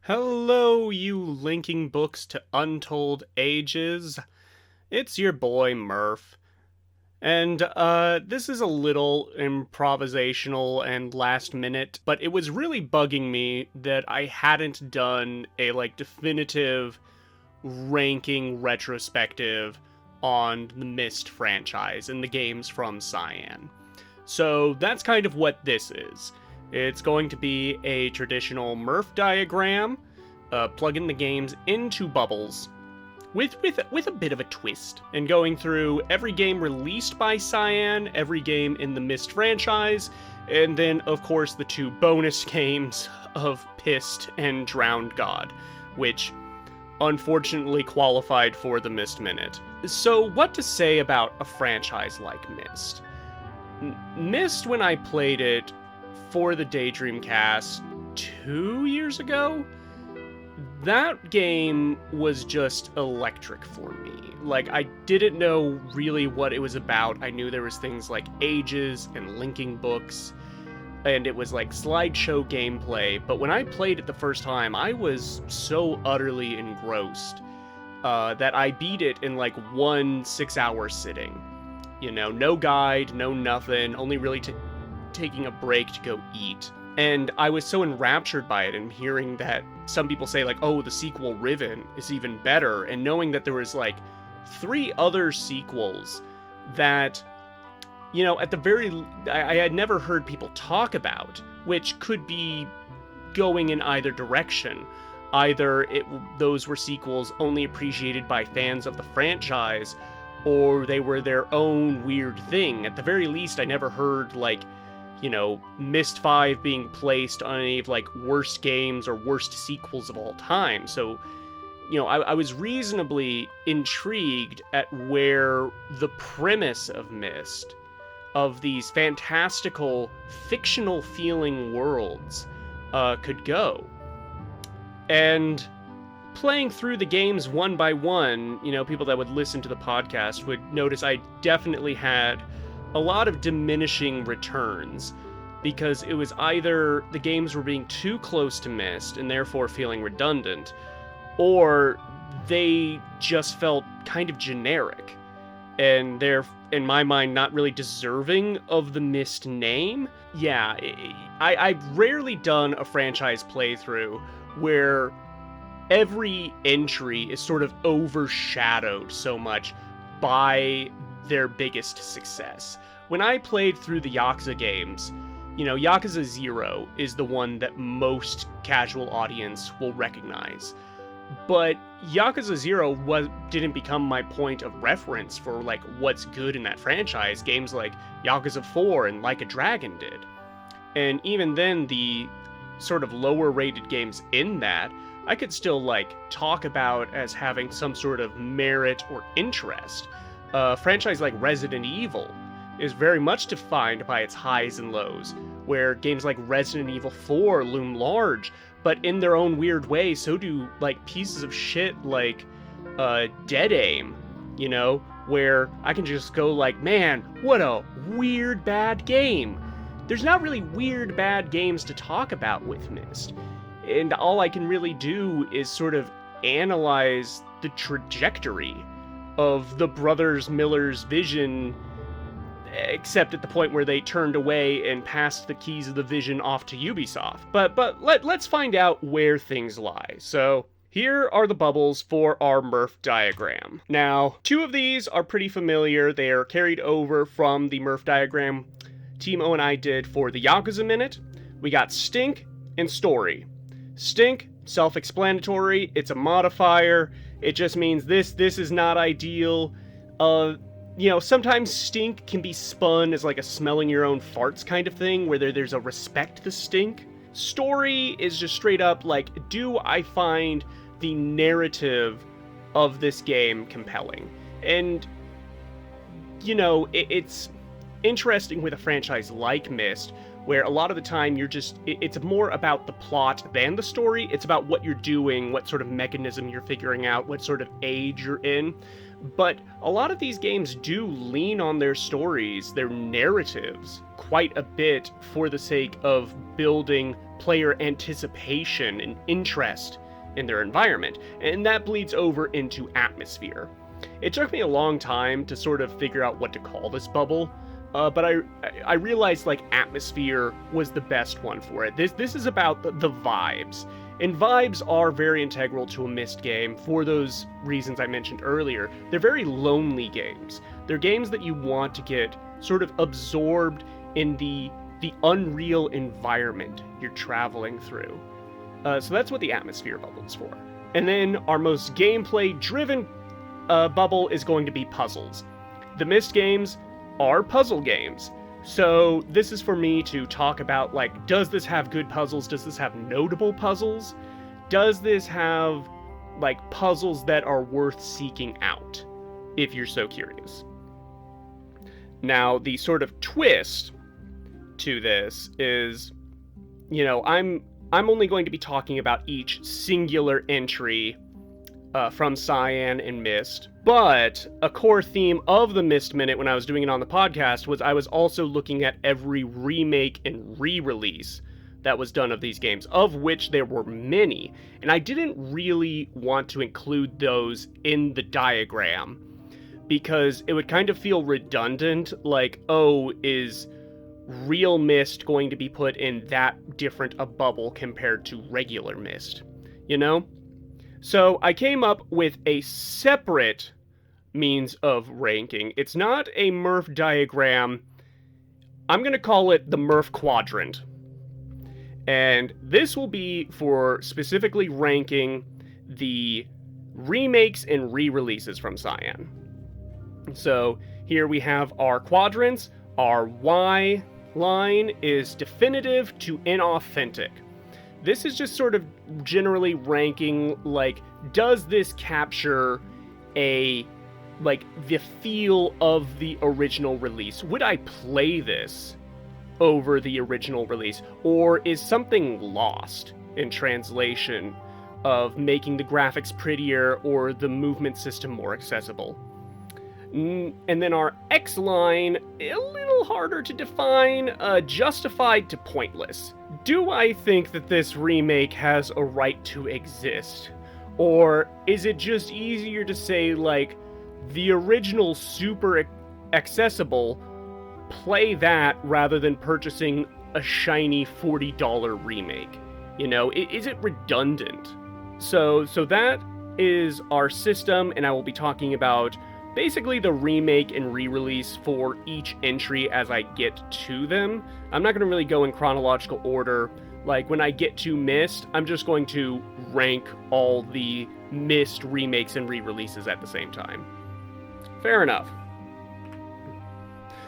Hello, you linking books to untold ages. It's your boy Murph. And this is a little improvisational and last minute, but it was really bugging me that I hadn't done a definitive ranking retrospective on the Myst franchise and the games from Cyan. So that's kind of what this is. It's going to be a traditional Murph diagram, plugging the games into bubbles, with a bit of a twist, and going through every game released by Cyan, every game in the Myst franchise, and then, of course, the two bonus games of Pyst and Drowned God, which unfortunately qualified for the Myst Minute. So, what to say about a franchise like Myst? Myst, when I played it for the Daydream cast 2 years ago, that game was just electric for me. Like, I didn't know really what it was about. I knew there was things like ages and linking books, and it was like slideshow gameplay, but when I played it the first time, I was so utterly engrossed that I beat it in like 1 6-hour sitting. You know, no guide, no nothing, only really taking a break to go eat. And I was so enraptured by it, and hearing that some people say like, oh, the sequel Riven is even better, and knowing that there was like 3 other sequels that, you know, at the very, I had never heard people talk about, which could be going in either direction. Either those were sequels only appreciated by fans of the franchise, or they were their own weird thing. At the very least, I never heard, like, you know, Myst V being placed on any of, like, worst games or worst sequels of all time. So, you know, I was reasonably intrigued at where the premise of Myst, of these fantastical, fictional-feeling worlds, could go. And playing through the games one by one, you know, people that would listen to the podcast would notice I definitely had a lot of diminishing returns, because it was either the games were being too close to Myst and therefore feeling redundant, or they just felt kind of generic, and they're, in my mind, not really deserving of the Myst name. Yeah, I've rarely done a franchise playthrough where every entry is sort of overshadowed so much by their biggest success. When I played through the Yakuza games, you know, Yakuza 0 is the one that most casual audience will recognize. But Yakuza 0 didn't become my point of reference for, like, what's good in that franchise. Games like Yakuza 4 and Like a Dragon did. And even then, the sort of lower rated games in that, I could still, like, talk about as having some sort of merit or interest. A franchise like Resident Evil is very much defined by its highs and lows, where games like Resident Evil 4 loom large, but in their own weird way, so do, like, pieces of shit like Dead Aim, you know, where I can just go like, man, what a weird bad game. There's not really weird bad games to talk about with Myst, and all I can really do is sort of analyze the trajectory of the brothers Miller's vision, except at the point where they turned away and passed the keys of the vision off to Ubisoft. But let's find out where things lie. So here are the bubbles for our Murph diagram. Now, 2 of these are pretty familiar. They are carried over from the Murph diagram Team O and I did for the Yakuza Minute. We got Stink and Story. Stink, self-explanatory, it's a modifier. It just means this is not ideal. You know, sometimes stink can be spun as like a smelling your own farts kind of thing, where there's a respect the stink. Story is just straight up like, do I find the narrative of this game compelling? And, you know, it's interesting with a franchise like Myst, where a lot of the time it's more about the plot than the story. It's about what you're doing, what sort of mechanism you're figuring out, what sort of age you're in. But a lot of these games do lean on their stories, their narratives, quite a bit for the sake of building player anticipation and interest in their environment, and that bleeds over into atmosphere. It took me a long time to sort of figure out what to call this bubble, but I realized like atmosphere was the best one for it. This is about the vibes, and vibes are very integral to a Myst game for those reasons I mentioned earlier. They're very lonely games. They're games that you want to get sort of absorbed in the unreal environment you're traveling through. So that's what the atmosphere bubble is for. And then our most gameplay-driven bubble is going to be puzzles. The Myst games are puzzle games. So this is for me to talk about, like, does this have good puzzles? Does this have notable puzzles? Does this have, like, puzzles that are worth seeking out, if you're so curious? Now, the sort of twist to this is, you know, I'm only going to be talking about each singular entry from Cyan and Myst, but a core theme of the Myst Minute when I was doing it on the podcast was I was also looking at every remake and re-release that was done of these games, of which there were many, and I didn't really want to include those in the diagram because it would kind of feel redundant, like, oh, is real Myst going to be put in that different a bubble compared to regular Myst, you know? So I came up with a separate means of ranking. It's not a Murph diagram. I'm going to call it the Murph Quadrant. And this will be for specifically ranking the remakes and re-releases from Cyan. So here we have our quadrants. Our Y line is definitive to inauthentic. This is just sort of generally ranking, like, does this capture the feel of the original release? Would I play this over the original release? Or is something lost in translation of making the graphics prettier or the movement system more accessible? And then our X line, a little harder to define, justified to pointless. Do I think that this remake has a right to exist? Or is it just easier to say, like, the original super accessible, play that rather than purchasing a shiny $40 remake? You know, is it redundant? So that is our system, and I will be talking about basically the remake and re-release for each entry as I get to them. I'm not going to really go in chronological order. Like, when I get to Myst, I'm just going to rank all the Myst remakes and re-releases at the same time. Fair enough.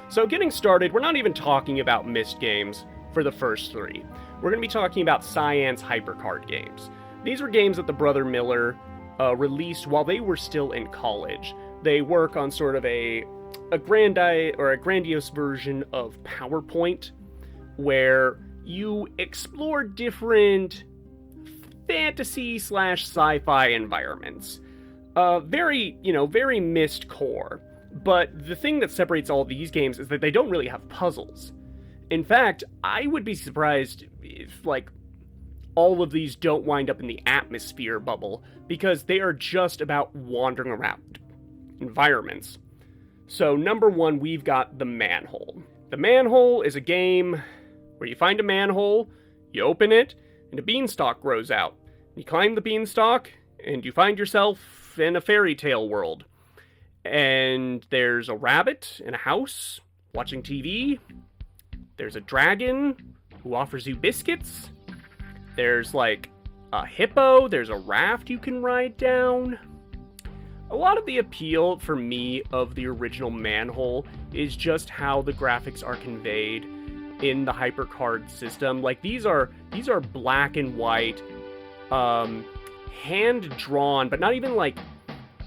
So getting started, we're not even talking about Myst games for the first three. We're going to be talking about Cyan's hypercard games. These were games that the brother Miller released while they were still in college. They work on sort of a grandiose version of PowerPoint, where you explore different fantasy/sci-fi environments. Very Myst core. But the thing that separates all these games is that they don't really have puzzles. In fact, I would be surprised if, like, all of these don't wind up in the atmosphere bubble, because they are just about wandering around environments. So number one, we've got the Manhole. The Manhole is a game where you find a manhole, you open it, and a beanstalk grows out. You climb the beanstalk, and you find yourself in a fairy tale world. And there's a rabbit in a house watching TV. There's a dragon who offers you biscuits. There's, like, a hippo. There's a raft you can ride down. A lot of the appeal for me of the original Manhole is just how the graphics are conveyed in the HyperCard system. Like, these are black and white, hand-drawn, but not even like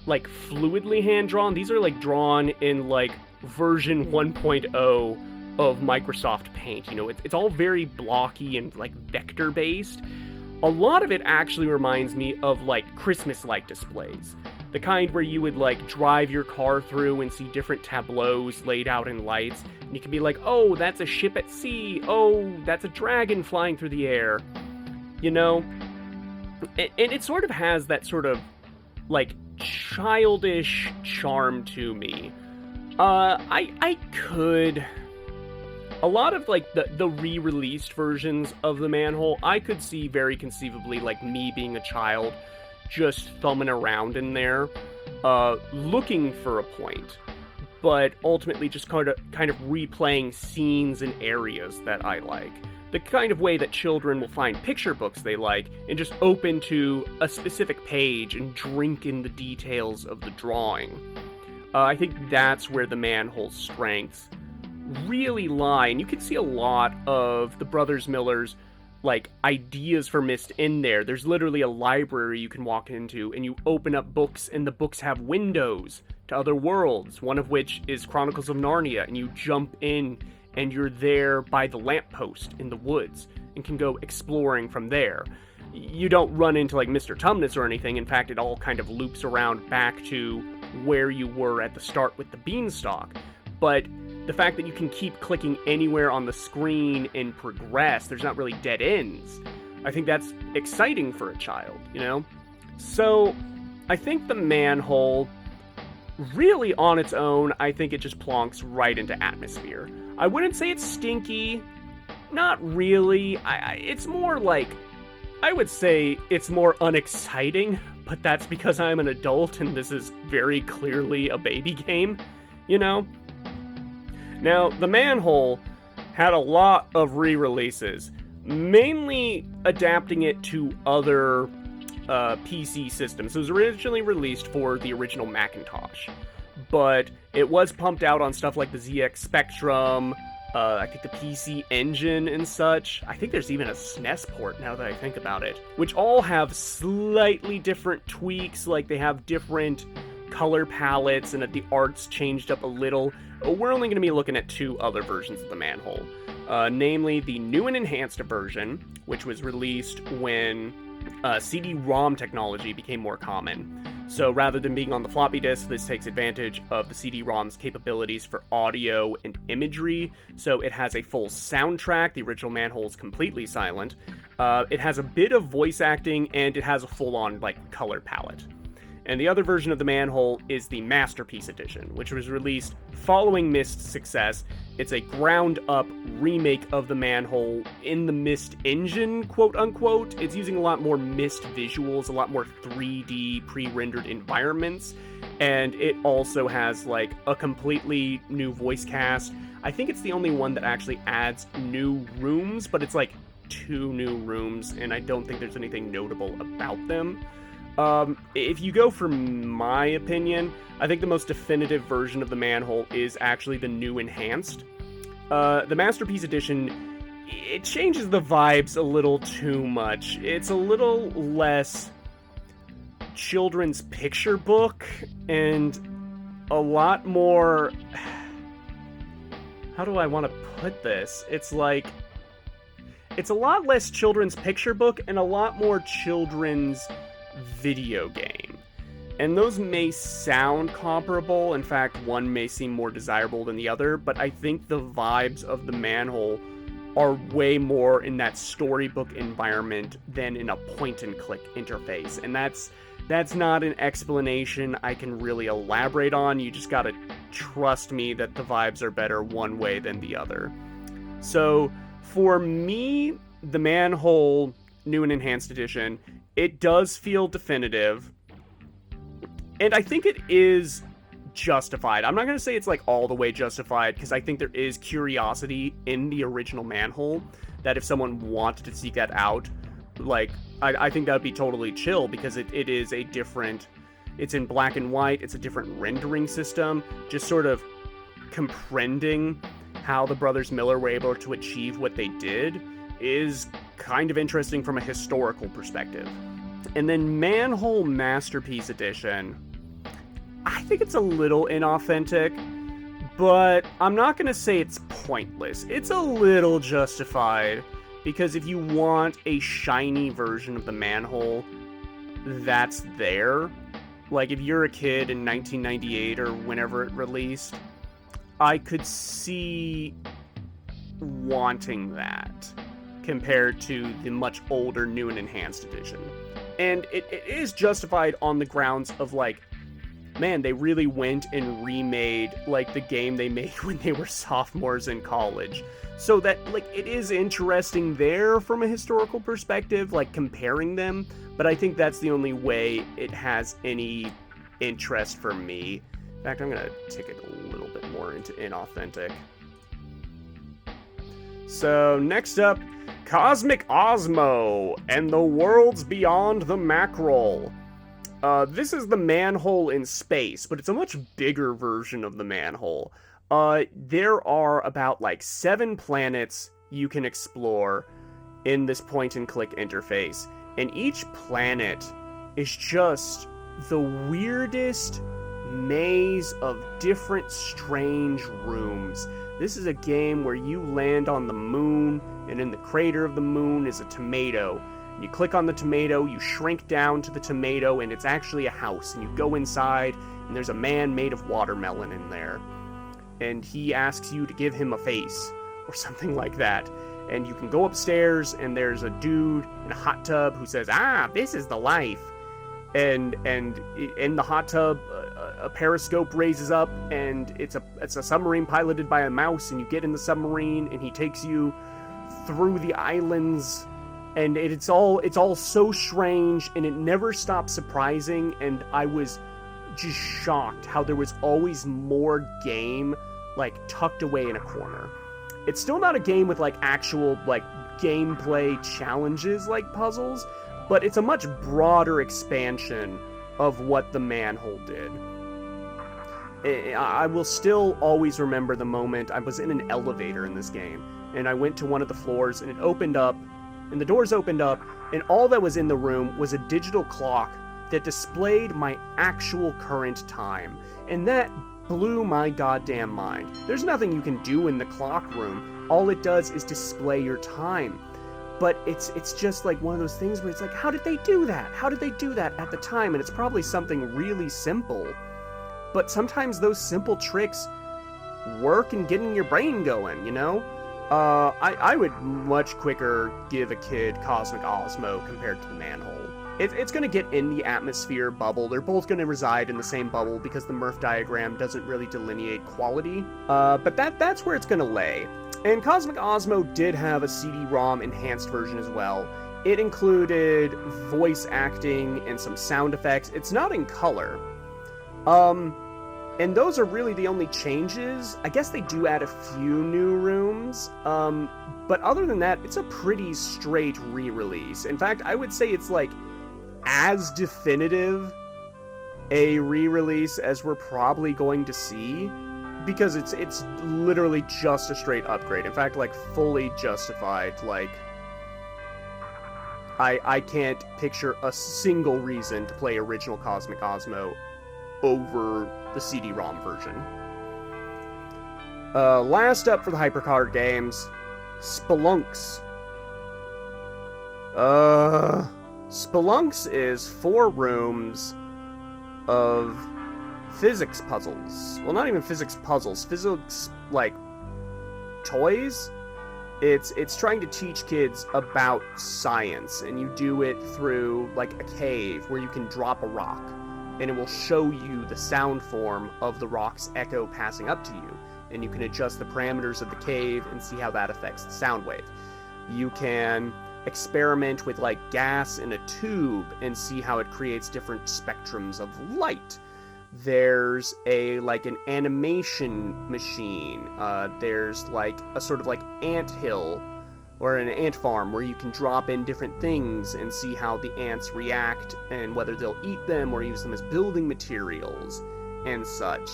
fluidly hand-drawn. These are, like, drawn in, like, version 1.0 of Microsoft Paint. You know, it's all very blocky and, like, vector-based. A lot of it actually reminds me of, like, Christmas light displays. The kind where you would, like, drive your car through and see different tableaus laid out in lights. And you can be like, oh, that's a ship at sea. Oh, that's a dragon flying through the air. You know? And it sort of has that sort of, like, childish charm to me. I could... A lot of, like, the re-released versions of the Manhole, I could see very conceivably, like, me being a child just thumbing around in there, looking for a point, but ultimately just kind of replaying scenes and areas that I like. The kind of way that children will find picture books they like and just open to a specific page and drink in the details of the drawing. I think that's where the Manhole's strengths really lie, and you can see a lot of the Brothers Miller's, like, ideas for Myst in there. There's literally a library you can walk into, and you open up books, and the books have windows to other worlds, one of which is Chronicles of Narnia, and you jump in, and you're there by the lamppost in the woods, and can go exploring from there. You don't run into, like, Mr. Tumnus or anything. In fact, it all kind of loops around back to where you were at the start with the beanstalk. But the fact that you can keep clicking anywhere on the screen and progress, there's not really dead ends. I think that's exciting for a child, you know? So, I think the Manhole, really on its own, I think it just plonks right into atmosphere. I wouldn't say it's stinky, not really. It's more like, I would say it's more unexciting, but that's because I'm an adult and this is very clearly a baby game, you know? Now, the Manhole had a lot of re-releases, mainly adapting it to other PC systems. It was originally released for the original Macintosh, but it was pumped out on stuff like the ZX Spectrum, I think the PC Engine and such. I think there's even a SNES port now that I think about it, which all have slightly different tweaks, like they have different color palettes and that the art's changed up a little. We're only going to be looking at two other versions of the Manhole, namely the new and enhanced version, which was released when CD-ROM technology became more common. So rather than being on the floppy disk, this takes advantage of the CD-ROM's capabilities for audio and imagery. So it has a full soundtrack. The original Manhole is completely silent. It has a bit of voice acting, and it has a full-on, like, color palette. And the other version of the Manhole is the Masterpiece Edition, which was released following Myst's success. It's a ground-up remake of the Manhole in the Myst engine, quote-unquote. It's using a lot more Myst visuals, a lot more 3D pre-rendered environments, and it also has, like, a completely new voice cast. I think it's the only one that actually adds new rooms, but it's, like, 2 new rooms, and I don't think there's anything notable about them. If you go for my opinion, I think the most definitive version of the Manhole is actually the new enhanced. The Masterpiece Edition, it changes the vibes a little too much. It's a little less children's picture book, and a lot more... How do I want to put this? It's like... It's a lot less children's picture book and a lot more children's video game. And those may sound comparable. In fact, one may seem more desirable than the other, but I think the vibes of the Manhole are way more in that storybook environment than in a point-and-click interface. And that's not an explanation I can really elaborate on. You just gotta trust me that the vibes are better one way than the other. So, for me, the Manhole New and Enhanced Edition, it does feel definitive, and I think it is justified. I'm not going to say it's, like, all the way justified, because I think there is curiosity in the original Manhole, that if someone wanted to seek that out, like, I think that would be totally chill, because it is a different... It's in black and white, it's a different rendering system, just sort of comprehending how the Brothers Miller were able to achieve what they did is kind of interesting from a historical perspective. And then Manhole Masterpiece Edition, I think it's a little inauthentic, but I'm not going to say it's pointless. It's a little justified, because if you want a shiny version of the Manhole, that's there. Like, if you're a kid in 1998 or whenever it released, I could see wanting that compared to the much older, new and enhanced edition. And it is justified on the grounds of, like, man, they really went and remade, like, the game they made when they were sophomores in college. So that, like, it is interesting there from a historical perspective, like, comparing them, but I think that's the only way it has any interest for me. In fact, I'm gonna tick it a little bit more into inauthentic. So, next up, Cosmic Osmo and the Worlds Beyond the Mackerel. This is the Manhole in space, but it's a much bigger version of the Manhole. There are about, like, 7 planets you can explore in this point-and-click interface, and each planet is just the weirdest maze of different strange rooms. This is a game where you land on the moon, and in the crater of the moon is a tomato. You click on the tomato, you shrink down to the tomato, and it's actually a house. And you go inside, and there's a man made of watermelon in there. And he asks you to give him a face, or something like that. And you can go upstairs, and there's a dude in a hot tub who says, this is the life. And in the hot tub, a periscope raises up, and it's a submarine piloted by a mouse, and you get in the submarine, and he takes you through the islands, and it's all so strange, and it never stops surprising, and I was just shocked how there was always more game, like, tucked away in a corner. It's still not a game with, like, actual, like, gameplay challenges like puzzles, but it's a much broader expansion of what the Manhole did. I will still always remember the moment I was in an elevator in this game, and I went to one of the floors, and it opened up, and the doors opened up, and all that was in the room was a digital clock that displayed my actual current time, and that blew my goddamn mind. There's nothing you can do in the clock room. All it does is display your time. But it's just like one of those things where it's like, how did they do that? How did they do that at the time? And it's probably something really simple. But sometimes those simple tricks work in getting your brain going, you know? I would much quicker give a kid Cosmic Osmo compared to the Manhole. It's going to get in the atmosphere bubble. They're both going to reside in the same bubble because the Murph diagram doesn't really delineate quality. But that's where it's going to lay. And Cosmic Osmo did have a CD-ROM enhanced version as well. It included voice acting and some sound effects. It's not in color. And those are really the only changes. I guess they do add a few new rooms. But other than that, it's a pretty straight re-release. In fact, I would say it's like as definitive a re-release as we're probably going to see, because it's literally just a straight upgrade. In fact, like, fully justified. Like, I can't picture a single reason to play original Cosmic Osmo over the CD-ROM version. Last up for the HyperCard games, Spelunx. Spelunx is 4 rooms of physics puzzles. Well, not even physics puzzles. Physics, like, toys? It's trying to teach kids about science, and you do it through, like, a cave where you can drop a rock, and it will show you the sound form of the rock's echo passing up to you, and you can adjust the parameters of the cave and see how that affects the sound wave. You can experiment with, like, gas in a tube and see how it creates different spectrums of light. There's an animation machine. There's, like, a sort of, like, ant hill or an ant farm where you can drop in different things and see how the ants react and whether they'll eat them or use them as building materials and such.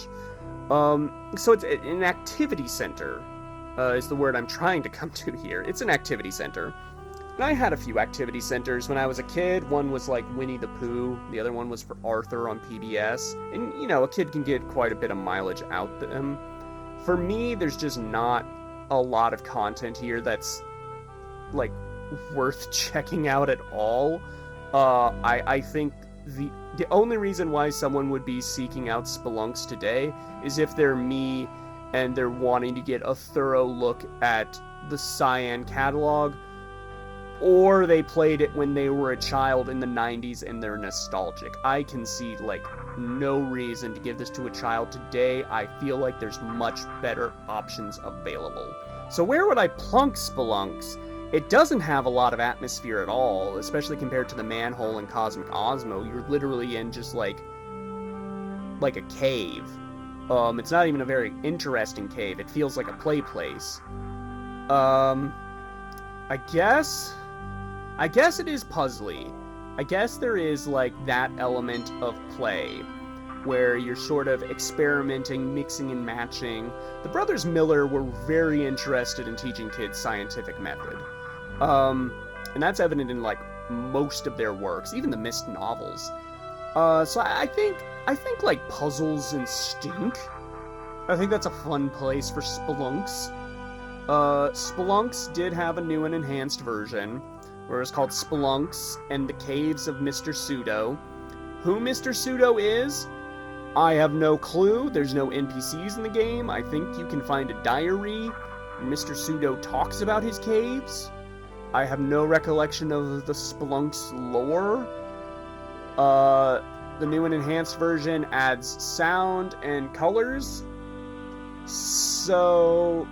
So it's an activity center, is the word I'm trying to come to here. It's an activity center. And I had a few activity centers when I was a kid. One was like Winnie the Pooh. The other one was for Arthur on PBS. And, you know, a kid can get quite a bit of mileage out of them. For me, there's just not a lot of content here that's, like, worth checking out at all. I think the only reason why someone would be seeking out Spelunx today is if they're me and they're wanting to get a thorough look at the Cyan Catalog, or they played it when they were a child in the 90s and they're nostalgic. I can see, like, no reason to give this to a child today. I feel like there's much better options available. So where would I plunk Spelunx? It doesn't have a lot of atmosphere at all, especially compared to the Manhole and Cosmic Osmo. You're literally in just, like a cave. It's not even a very interesting cave. It feels like a play place. I guess it is puzzly. I guess there is, like, that element of play, where you're sort of experimenting, mixing and matching. The brothers Miller were very interested in teaching kids scientific method. And that's evident in, like, most of their works, even the Myst novels. So I think, like, puzzles and stink. I think that's a fun place for Spelunx. Spelunx did have a new and enhanced version, where it's called Spelunx and the Caves of Mr. Pseudo. Who Mr. Pseudo is? I have no clue. There's no NPCs in the game. I think you can find a diary. Mr. Pseudo talks about his caves. I have no recollection of the Spelunx lore. The new and enhanced version adds sound and colors. So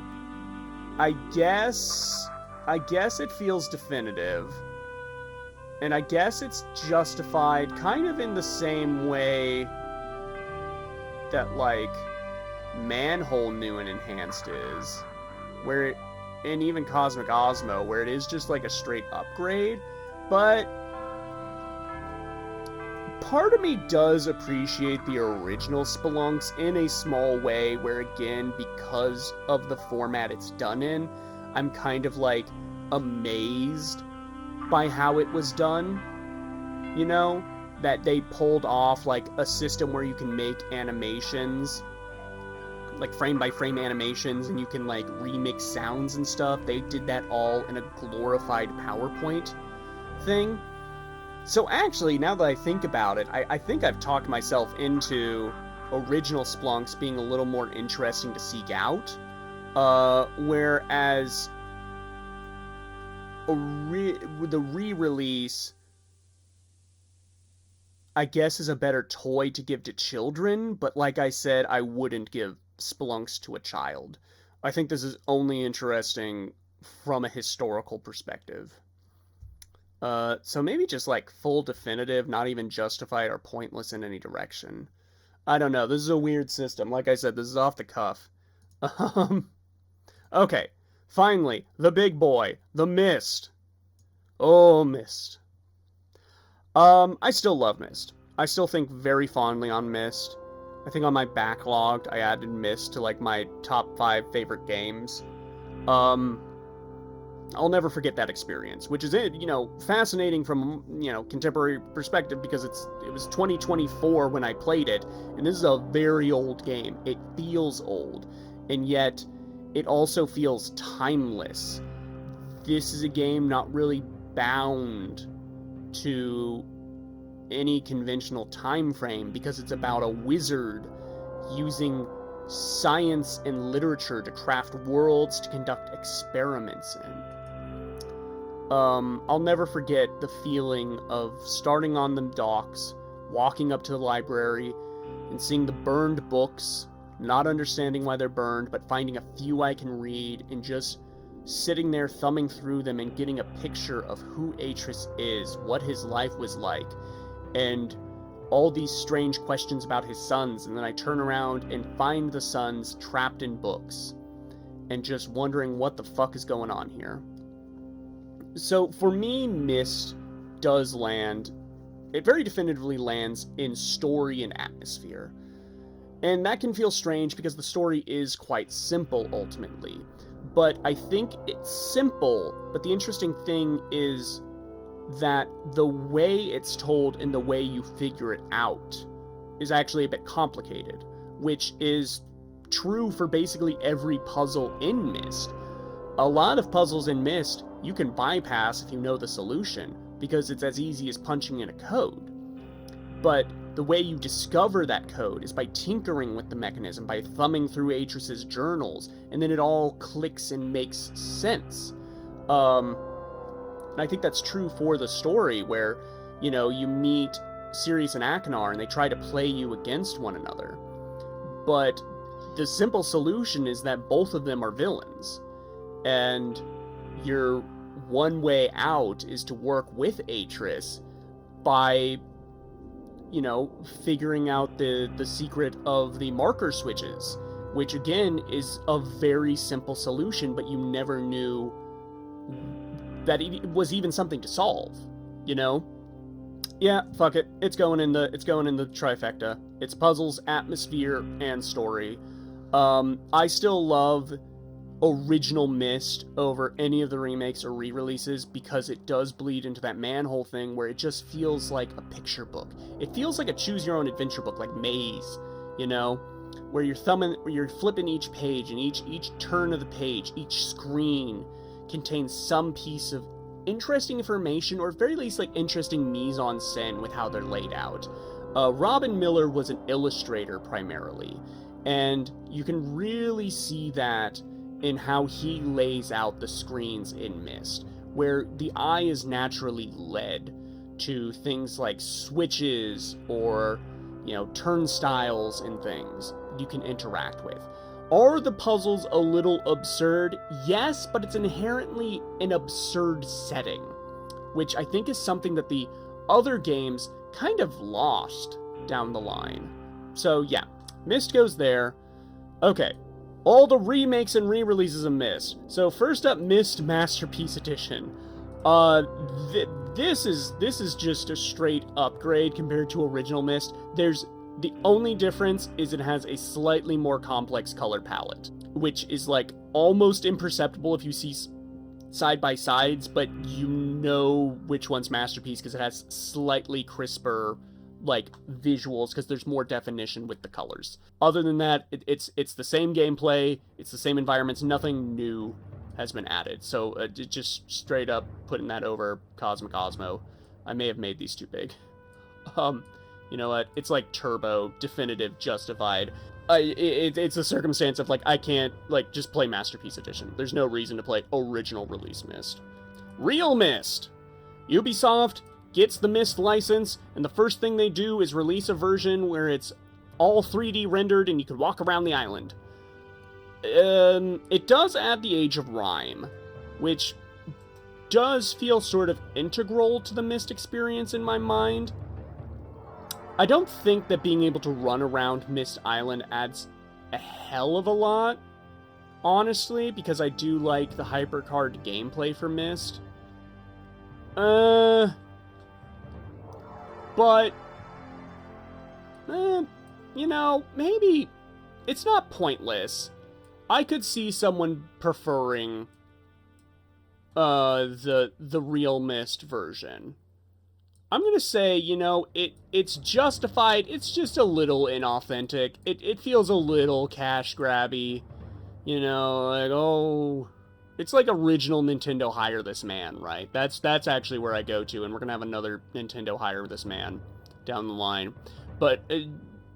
I guess it feels definitive. And I guess it's justified kind of in the same way that, like, Manhole new and enhanced is. Where it, and even Cosmic Osmo, where it is just like a straight upgrade. But part of me does appreciate the original Spelunx in a small way, where, again, because of the format it's done in, I'm kind of, like, amazed by how it was done. You know? That they pulled off, like, a system where you can make animations, like, frame-by-frame animations, and you can, like, remix sounds and stuff. They did that all in a glorified PowerPoint thing. So actually, now that I think about it, I think I've talked myself into original Spelunx being a little more interesting to seek out. Whereas the re-release, I guess, is a better toy to give to children, but like I said, I wouldn't give Spelunx to a child. I think this is only interesting from a historical perspective. So maybe just, like, full definitive, not even justified or pointless in any direction. I don't know, this is a weird system. Like I said, this is off the cuff. Okay, finally, the big boy, the Myst. Oh, Myst. I still love Myst. I still think very fondly on Myst. I think on my backlog, I added Myst to, like, my top 5 favorite games. I'll never forget that experience, which is, you know, fascinating from, you know, contemporary perspective, because it was 2024 when I played it, and this is a very old game. It feels old, and yet it also feels timeless. This is a game not really bound to any conventional time frame, because it's about a wizard using science and literature to craft worlds to conduct experiments in. I'll never forget the feeling of starting on the docks, walking up to the library, and seeing the burned books, not understanding why they're burned, but finding a few I can read, and just sitting there thumbing through them and getting a picture of who Atris is, what his life was like, and all these strange questions about his sons, and then I turn around and find the sons trapped in books, and just wondering what the fuck is going on here. So for me, Myst does land, it very definitively lands in story and atmosphere. And that can feel strange because the story is quite simple ultimately. But I think it's simple, but the interesting thing is that the way it's told and the way you figure it out is actually a bit complicated, which is true for basically every puzzle in Myst. A lot of puzzles in Myst you can bypass if you know the solution, because it's as easy as punching in a code. But the way you discover that code is by tinkering with the mechanism, by thumbing through Atris's journals, and then it all clicks and makes sense. And I think that's true for the story, where, you know, you meet Sirius and Akinar, and they try to play you against one another. But the simple solution is that both of them are villains. And your one way out is to work with Atris by, you know, figuring out the secret of the marker switches, which again is a very simple solution, but you never knew that it was even something to solve, you know? Yeah, fuck it. It's going in the trifecta. It's puzzles, atmosphere, and story. I still love original Myst over any of the remakes or re-releases because it does bleed into that Manhole thing where it just feels like a picture book. It feels like a choose-your-own-adventure book, like Maze, you know? Where you're flipping each page, and each turn of the page, each screen contains some piece of interesting information, or at very least, like, interesting mise-en-scène with how they're laid out. Robin Miller was an illustrator, primarily, and you can really see that in how he lays out the screens in Myst, where the eye is naturally led to things like switches or, you know, turnstiles and things you can interact with. Are the puzzles a little absurd? Yes, but it's inherently an absurd setting, which I think is something that the other games kind of lost down the line. So yeah, Myst goes there. Okay, all the remakes and re-releases of Myst. So first up, Myst Masterpiece Edition. This is just a straight upgrade compared to original Myst. The only difference is it has a slightly more complex color palette, which is like almost imperceptible if you see side by sides, but you know which one's Masterpiece because it has slightly crisper, like, visuals, because there's more definition with the colors. Other than that, it's the same gameplay, it's the same environments, nothing new has been added. So just straight up putting that over Cosmic Osmo. I may have made these too big. You know what? It's like Turbo, Definitive, Justified. It's a circumstance of, like, I can't, like, just play Masterpiece Edition. There's no reason to play original release Myst. Real Myst! Ubisoft gets the Myst license, and the first thing they do is release a version where it's all 3D rendered and you can walk around the island. It does add the Age of Rhyme, which does feel sort of integral to the Myst experience in my mind. I don't think that being able to run around Myst Island adds a hell of a lot, honestly, because I do like the hypercard gameplay for Myst. But, you know, maybe it's not pointless. I could see someone preferring the real Myst version. I'm gonna say, you know, it's justified. It's just a little inauthentic. It feels a little cash grabby. You know, like, oh, it's like original Nintendo Hire This Man, right? That's actually where I go to, and we're gonna have another Nintendo Hire This Man down the line. But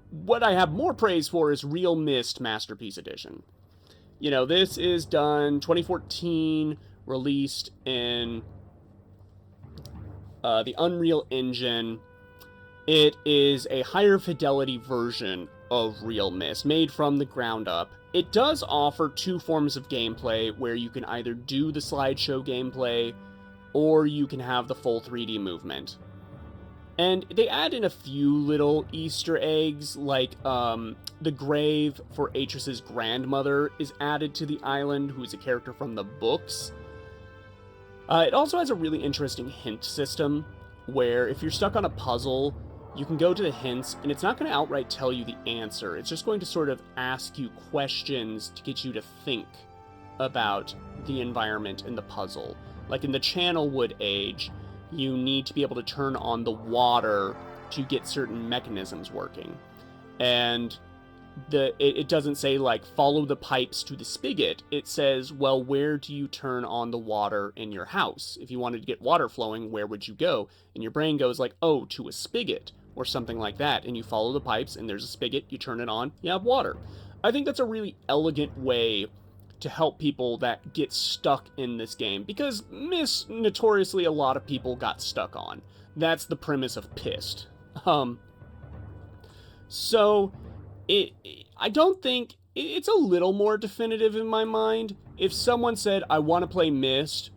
what I have more praise for is Real Myst Masterpiece Edition. You know, this is done 2014, released in the Unreal Engine. It is a higher fidelity version of Real Myst, made from the ground up. It does offer two forms of gameplay, where you can either do the slideshow gameplay, or you can have the full 3D movement. And they add in a few little Easter eggs, like the grave for Atris's grandmother is added to the island, who's a character from the books. It also has a really interesting hint system, where if you're stuck on a puzzle, you can go to the hints, and it's not going to outright tell you the answer. It's just going to sort of ask you questions to get you to think about the environment and the puzzle. Like in the Channelwood Age, you need to be able to turn on the water to get certain mechanisms working. And it doesn't say, like, follow the pipes to the spigot. It says, well, where do you turn on the water in your house? If you wanted to get water flowing, where would you go? And your brain goes like, oh, to a spigot. or something like that, and you follow the pipes, and there's a spigot, you turn it on, you have water. I think that's a really elegant way to help people that get stuck in this game, because Myst, notoriously, a lot of people got stuck on. That's the premise of Pyst. So, I don't think... It's a little more definitive in my mind. If someone said, I want to play Myst,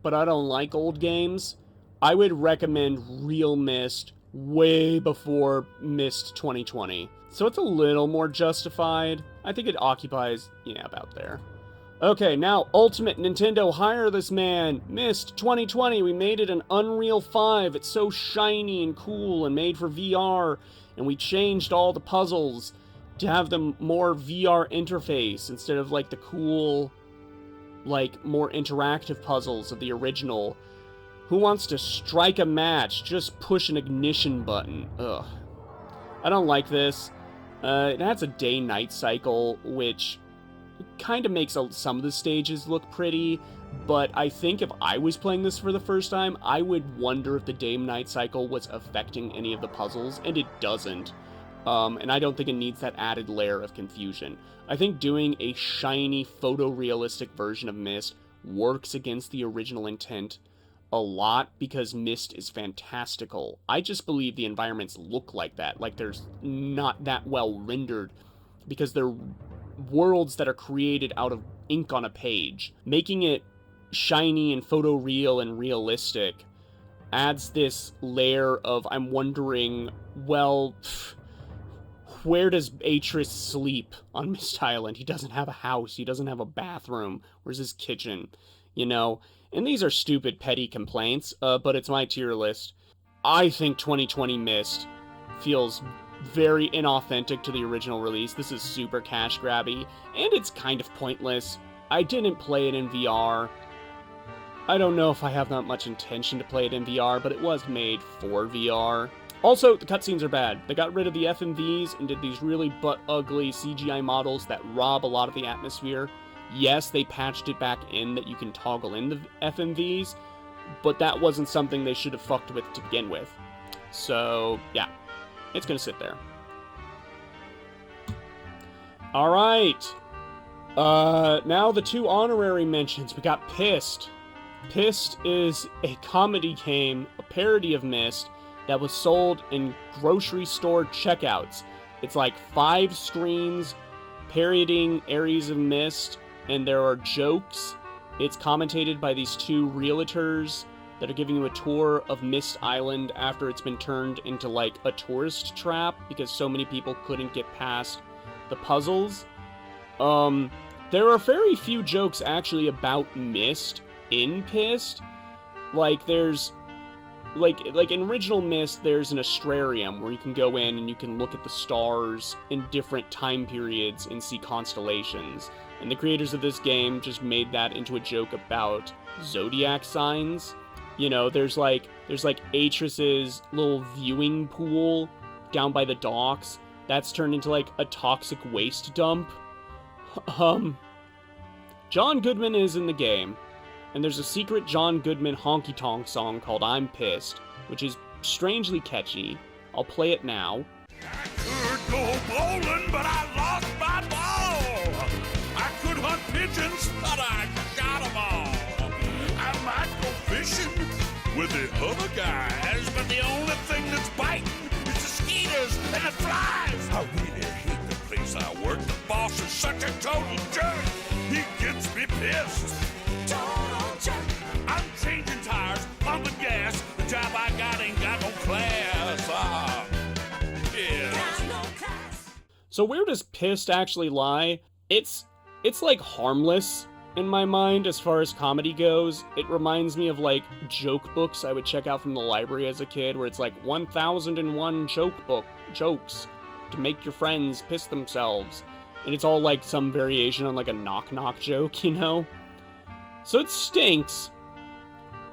but I don't like old games, I would recommend real Myst way before Myst 2020. So it's a little more justified. I think it occupies, yeah, about there. Okay, now, Ultimate Nintendo, hire this man. Myst 2020, we made it an Unreal 5. It's so shiny and cool and made for VR. And we changed all the puzzles to have them more VR interface instead of, like, the cool, like, more interactive puzzles of the original. Who wants to strike a match? Just push an ignition button. Ugh. I don't like this. It has a day-night cycle, which kind of makes some of the stages look pretty, but I think if I was playing this for the first time, I would wonder if the day-night cycle was affecting any of the puzzles, and it doesn't. And I don't think it needs that added layer of confusion. I think doing a shiny, photorealistic version of Myst works against the original intent a lot, because Myst is fantastical. I just believe the environments look like that, like they're not that well rendered, because they're worlds that are created out of ink on a page. Making it shiny and photoreal and realistic adds this layer of, I'm wondering, well, where does Atreus sleep on Myst Island? He doesn't have a house. He doesn't have a bathroom. Where's his kitchen? You know? And these are stupid, petty complaints, but it's my tier list. I think 2020 Myst feels very inauthentic to the original release. This is super cash grabby, and it's kind of pointless. I didn't play it in VR. I don't know if I have that much intention to play it in VR, but it was made for VR. Also, the cutscenes are bad. They got rid of the FMVs and did these really butt-ugly CGI models that rob a lot of the atmosphere. Yes, they patched it back in that you can toggle in the FMVs, but that wasn't something they should have fucked with to begin with. So, yeah, it's gonna sit there. Alright. Now the two honorary mentions. We got Pyst. Pyst is a comedy game, a parody of Myst, that was sold in grocery store checkouts. It's like 5 screens parodying areas of Myst, and there are jokes. It's commentated by these 2 realtors that are giving you a tour of Myst Island after it's been turned into like a tourist trap because so many people couldn't get past the puzzles. There are very few jokes actually about Myst in Pyst. Like there's like in original Myst, there's an astrarium where you can go in and you can look at the stars in different time periods and see constellations. And the creators of this game just made that into a joke about zodiac signs. You know, there's like Atreus's little viewing pool down by the docks. That's turned into like a toxic waste dump. John Goodman is in the game, and there's a secret John Goodman honky-tonk song called I'm Pyst, which is strangely catchy. I'll play it now. I could go bowling, but I lost my ball. I could hunt pigeons, but I shot them all. I might go fishing with the other guys, but the only thing that's biting is the mosquitoes and the flies. I really hate the place I work. The boss is such a total jerk. He gets me pissed. Total jerk. I'm changing tires, pumping gas. The job I got ain't got no class. Yeah. No class. So where does Pyst actually lie? It's like harmless in my mind as far as comedy goes. It reminds me of like joke books I would check out from the library as a kid, where it's like 1001 jokes to make your friends piss themselves. And it's all like some variation on like a knock-knock joke, you know? So it stinks,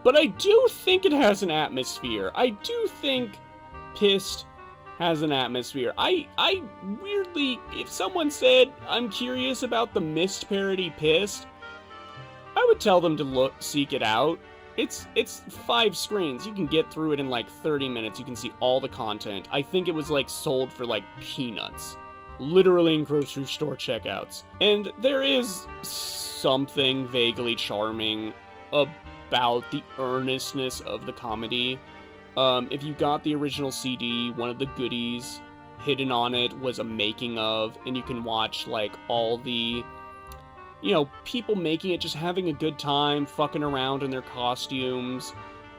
but I do think it has an atmosphere. I do think Pyst has an atmosphere. I weirdly, if someone said, I'm curious about the Myst parody Pyst, I would tell them to seek it out. It's 5 screens. You can get through it in like 30 minutes. You can see all the content. I think it was like sold for like peanuts. Literally in grocery store checkouts. And there is something vaguely charming about the earnestness of the comedy. If you got the original CD, one of the goodies hidden on it was a making of, and you can watch like all the, people making it, just having a good time, fucking around in their costumes,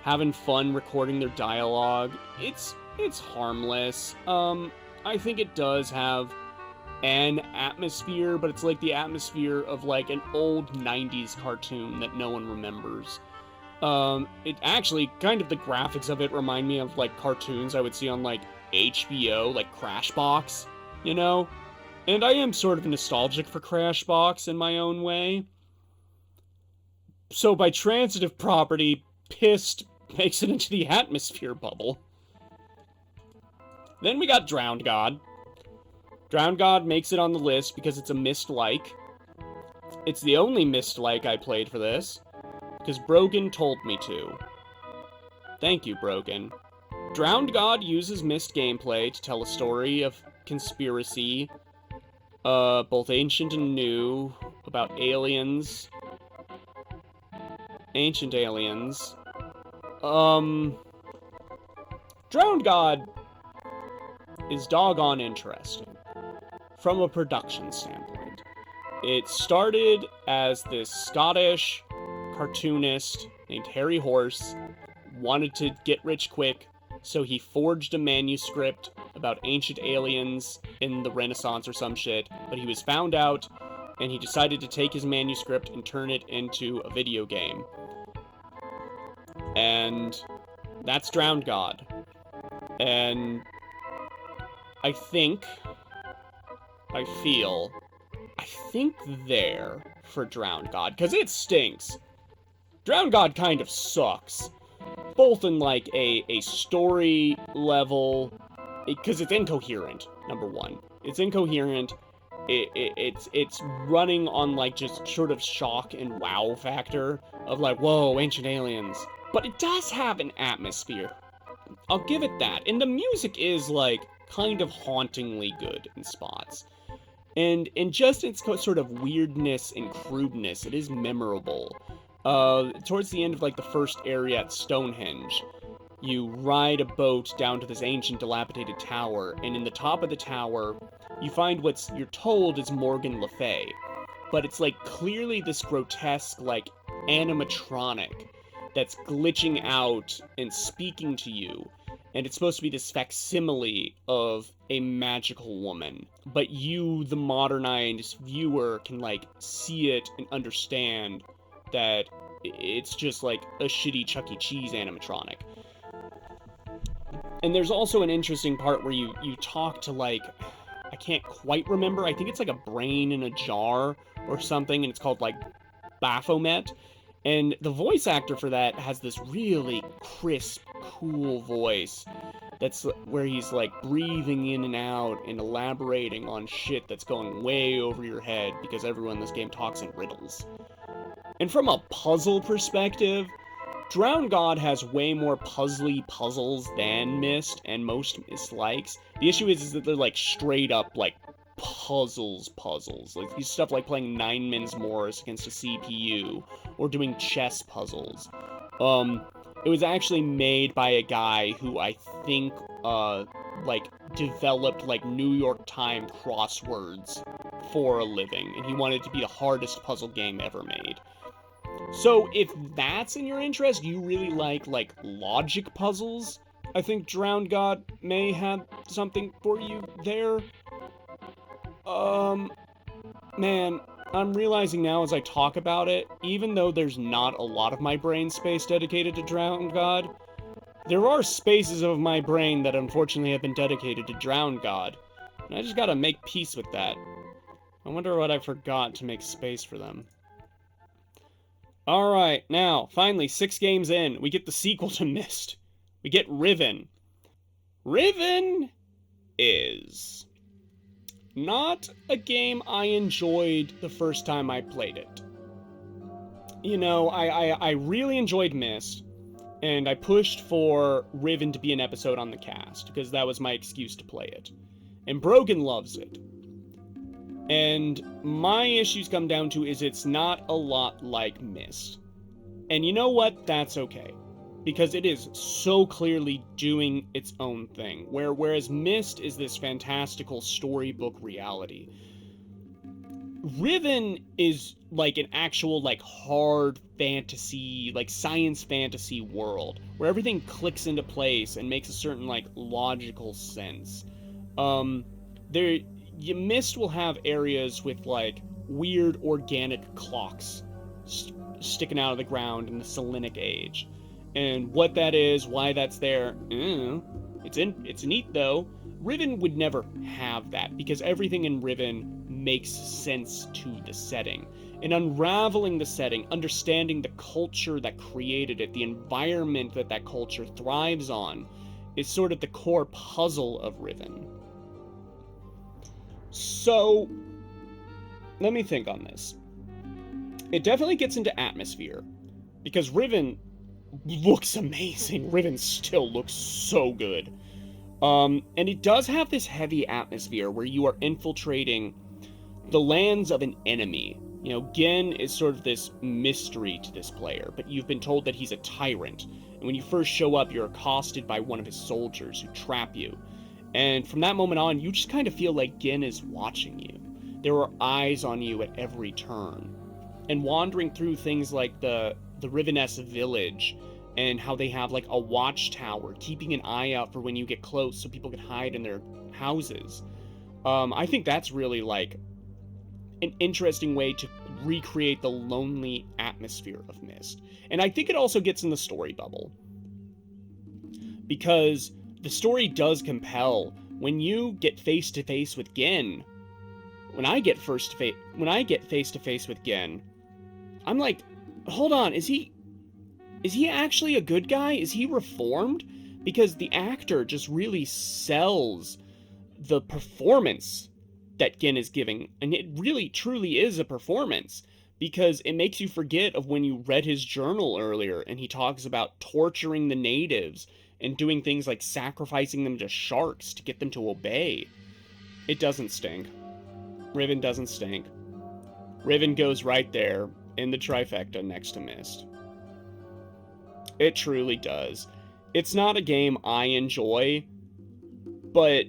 having fun recording their dialogue. It's harmless. I think it does have an atmosphere, but it's like the atmosphere of like an old 90s cartoon that no one remembers. It actually, kind of the graphics of it remind me of like cartoons I would see on like HBO, like Crashbox, And I am sort of nostalgic for Crashbox in my own way. So by transitive property, Pyst makes it into the atmosphere bubble. Then we got Drowned God. Drowned God makes it on the list because it's a Myst-like. It's the only Myst-like I played for this, because Brogan told me to. Thank you, Brogan. Drowned God uses Myst gameplay to tell a story of conspiracy, both ancient and new, about aliens. Ancient aliens. Drowned God is doggone interesting from a production standpoint. It started as this Scottish cartoonist named Harry Horse wanted to get rich quick, so he forged a manuscript about ancient aliens in the Renaissance or some shit, but he was found out, and he decided to take his manuscript and turn it into a video game. And that's Drowned God. And I think there for Drowned God, because it stinks. Drowned God kind of sucks. Both in like a story level, because it's incoherent, number one. It's incoherent. It's running on like just sort of shock and wow factor of like, whoa, ancient aliens. But it does have an atmosphere. I'll give it that. And the music is like kind of hauntingly good in spots. And just its sort of weirdness and crudeness, it is memorable. Towards the end of like the first area at Stonehenge, you ride a boat down to this ancient dilapidated tower, and in the top of the tower, you find you're told is Morgan Le Fay. But it's like clearly this grotesque like animatronic that's glitching out and speaking to you. And it's supposed to be this facsimile of a magical woman. But you, the modernized viewer, can like see it and understand that it's just like a shitty Chuck E. Cheese animatronic. And there's also an interesting part where you talk to like, I can't quite remember, I think it's like a brain in a jar or something, and it's called like Baphomet. And the voice actor for that has this really crisp, cool voice. That's where he's like breathing in and out and elaborating on shit that's going way over your head because everyone in this game talks in riddles. And from a puzzle perspective, Drowned God has way more puzzly puzzles than Myst and most Myst likes. The issue is that they're like straight up like puzzles. Like these stuff like playing 9 Men's Morris against a CPU or doing chess puzzles. It was actually made by a guy who I think like developed like New York Times crosswords for a living, and he wanted it to be the hardest puzzle game ever made. So if that's in your interest, you really like logic puzzles, I think Drowned God may have something for you there. Man, I'm realizing now as I talk about it, even though there's not a lot of my brain space dedicated to Drowned God, there are spaces of my brain that unfortunately have been dedicated to Drowned God, and I just gotta make peace with that. I wonder what I forgot to make space for them. Alright, now, finally, 6 games in, we get the sequel to Myst. We get Riven. Riven is not a game I enjoyed the first time I played it. I really enjoyed Myst, and I pushed for Riven to be an episode on the cast, because that was my excuse to play it. And Brogan loves it. And my issues come down to is it's not a lot like Myst. And you know what? That's okay. Because it is so clearly doing its own thing. Whereas Myst is this fantastical storybook reality, Riven is like an actual like hard fantasy, like science fantasy world where everything clicks into place and makes a certain like logical sense. There, Myst will have areas with like weird organic clocks sticking out of the ground in the Selenic age, and what that is, why that's there, it's neat though. Riven would never have that because everything in Riven makes sense to the setting. And unraveling the setting, understanding the culture that created it, the environment that that culture thrives on, is sort of the core puzzle of Riven. So, let me think on this. It definitely gets into atmosphere, because Riven looks amazing. Riven still looks so good. And it does have this heavy atmosphere where you are infiltrating the lands of an enemy. You know, Gen is sort of this mystery to this player, but you've been told that he's a tyrant. And when you first show up, you're accosted by one of his soldiers who trap you. And from that moment on, you just kind of feel like Gen is watching you. There are eyes on you at every turn. And wandering through things like the Riveness village, and how they have like a watchtower keeping an eye out for when you get close so people can hide in their houses. I think that's really like an interesting way to recreate the lonely atmosphere of Myst. And I think it also gets in the story bubble, because the story does compel when you get face to face with Gen. When I get face to face with Gen, I'm like, hold on, is he actually a good guy? Is he reformed? Because the actor just really sells the performance that Gen is giving, and it really truly is a performance, because it makes you forget of when you read his journal earlier and he talks about torturing the natives and doing things like sacrificing them to sharks to get them to obey. It doesn't stink. Riven doesn't stink. Riven goes right there in the trifecta next to Myst. It truly does. It's not a game I enjoy, but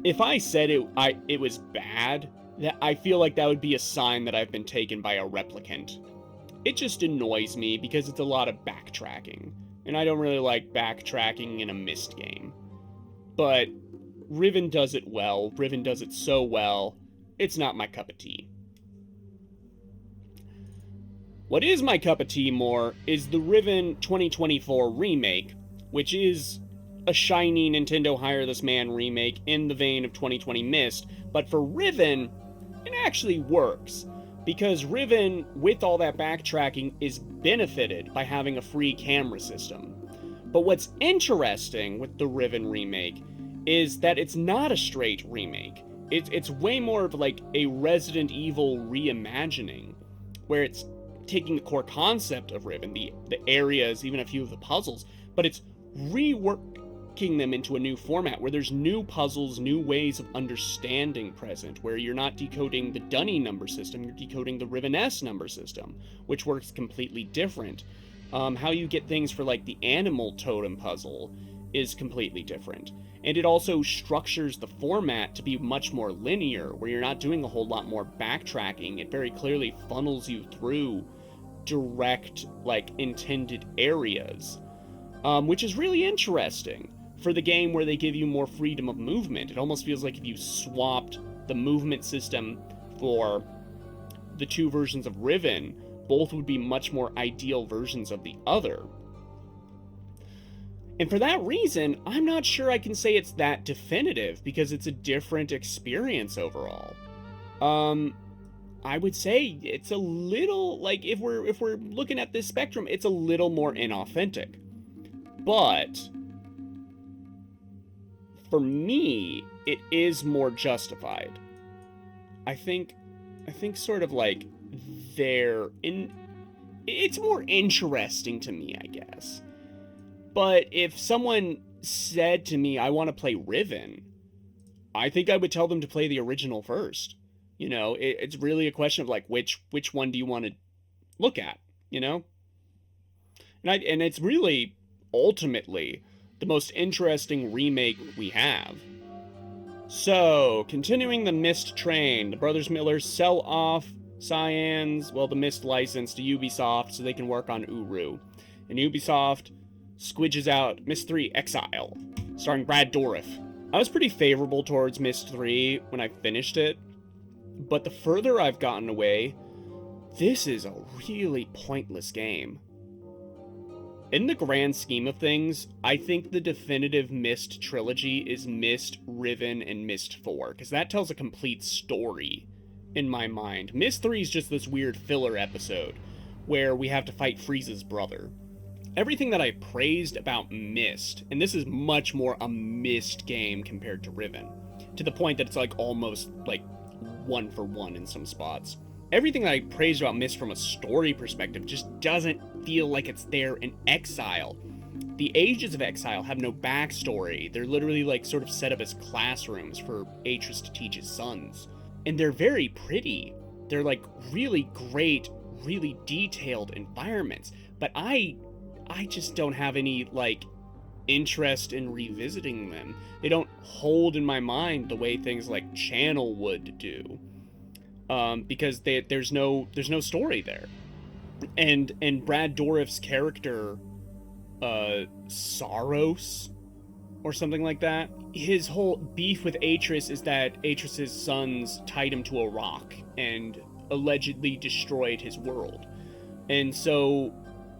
if I said it was bad, that I feel like that would be a sign that I've been taken by a replicant. It just annoys me because it's a lot of backtracking, and I don't really like backtracking in a Myst game. But Riven does it well. Riven does it so well. It's not my cup of tea. What is my cup of tea more is the Riven 2024 remake, which is a shiny Nintendo Hire This Man remake in the vein of 2020 Myst, but for Riven, it actually works, because Riven, with all that backtracking, is benefited by having a free camera system. But what's interesting with the Riven remake is that it's not a straight remake. It's way more of like a Resident Evil reimagining, where it's taking the core concept of Riven, the areas, even a few of the puzzles, but it's reworking them into a new format where there's new puzzles, new ways of understanding present, where you're not decoding the Dunny number system, you're decoding the Riven-S number system, which works completely different. How you get things for like the animal totem puzzle is completely different. And it also structures the format to be much more linear, where you're not doing a whole lot more backtracking. It very clearly funnels you through direct, like, intended areas, which is really interesting for the game where they give you more freedom of movement. It almost feels like if you swapped the movement system for the two versions of Riven, both would be much more ideal versions of the other. And for that reason, I'm not sure I can say it's that definitive, because it's a different experience overall. I would say it's a little, like, if we're looking at this spectrum, it's a little more inauthentic. But for me, it is more justified. I think sort of like they're in it's more interesting to me, I guess. But if someone said to me, I want to play Riven, I think I would tell them to play the original first. You know, it's really a question of like which one do you want to look at, you know? And it's really ultimately the most interesting remake we have. So, continuing the Myst train, the Brothers Millers sell off Cyan's, well, the Myst license to Ubisoft so they can work on Uru. And Ubisoft squidges out Myst III Exile, starring Brad Dourif. I was pretty favorable towards Myst III when I finished it, but the further I've gotten away, this is a really pointless game. In the grand scheme of things, I think the definitive Myst trilogy is Myst, Riven, and Myst IV, because that tells a complete story in my mind. Myst III is just this weird filler episode where we have to fight Frieza's brother. Everything that I praised about Myst, and this is much more a Myst game compared to Riven, to the point that it's like almost like 1-for-1 in some spots. Everything that I praised about Myst from a story perspective just doesn't feel like it's there in Exile. The Ages of Exile have no backstory. They're literally like sort of set up as classrooms for Atreus to teach his sons. And they're very pretty. They're like really great, really detailed environments. But I just don't have any like interest in revisiting them. They don't hold in my mind the way things like Channel would do. Because there's no story there, and Brad Dourif's character, Saros, or something like that. His whole beef with Atreus is that Atreus's sons tied him to a rock and allegedly destroyed his world, and so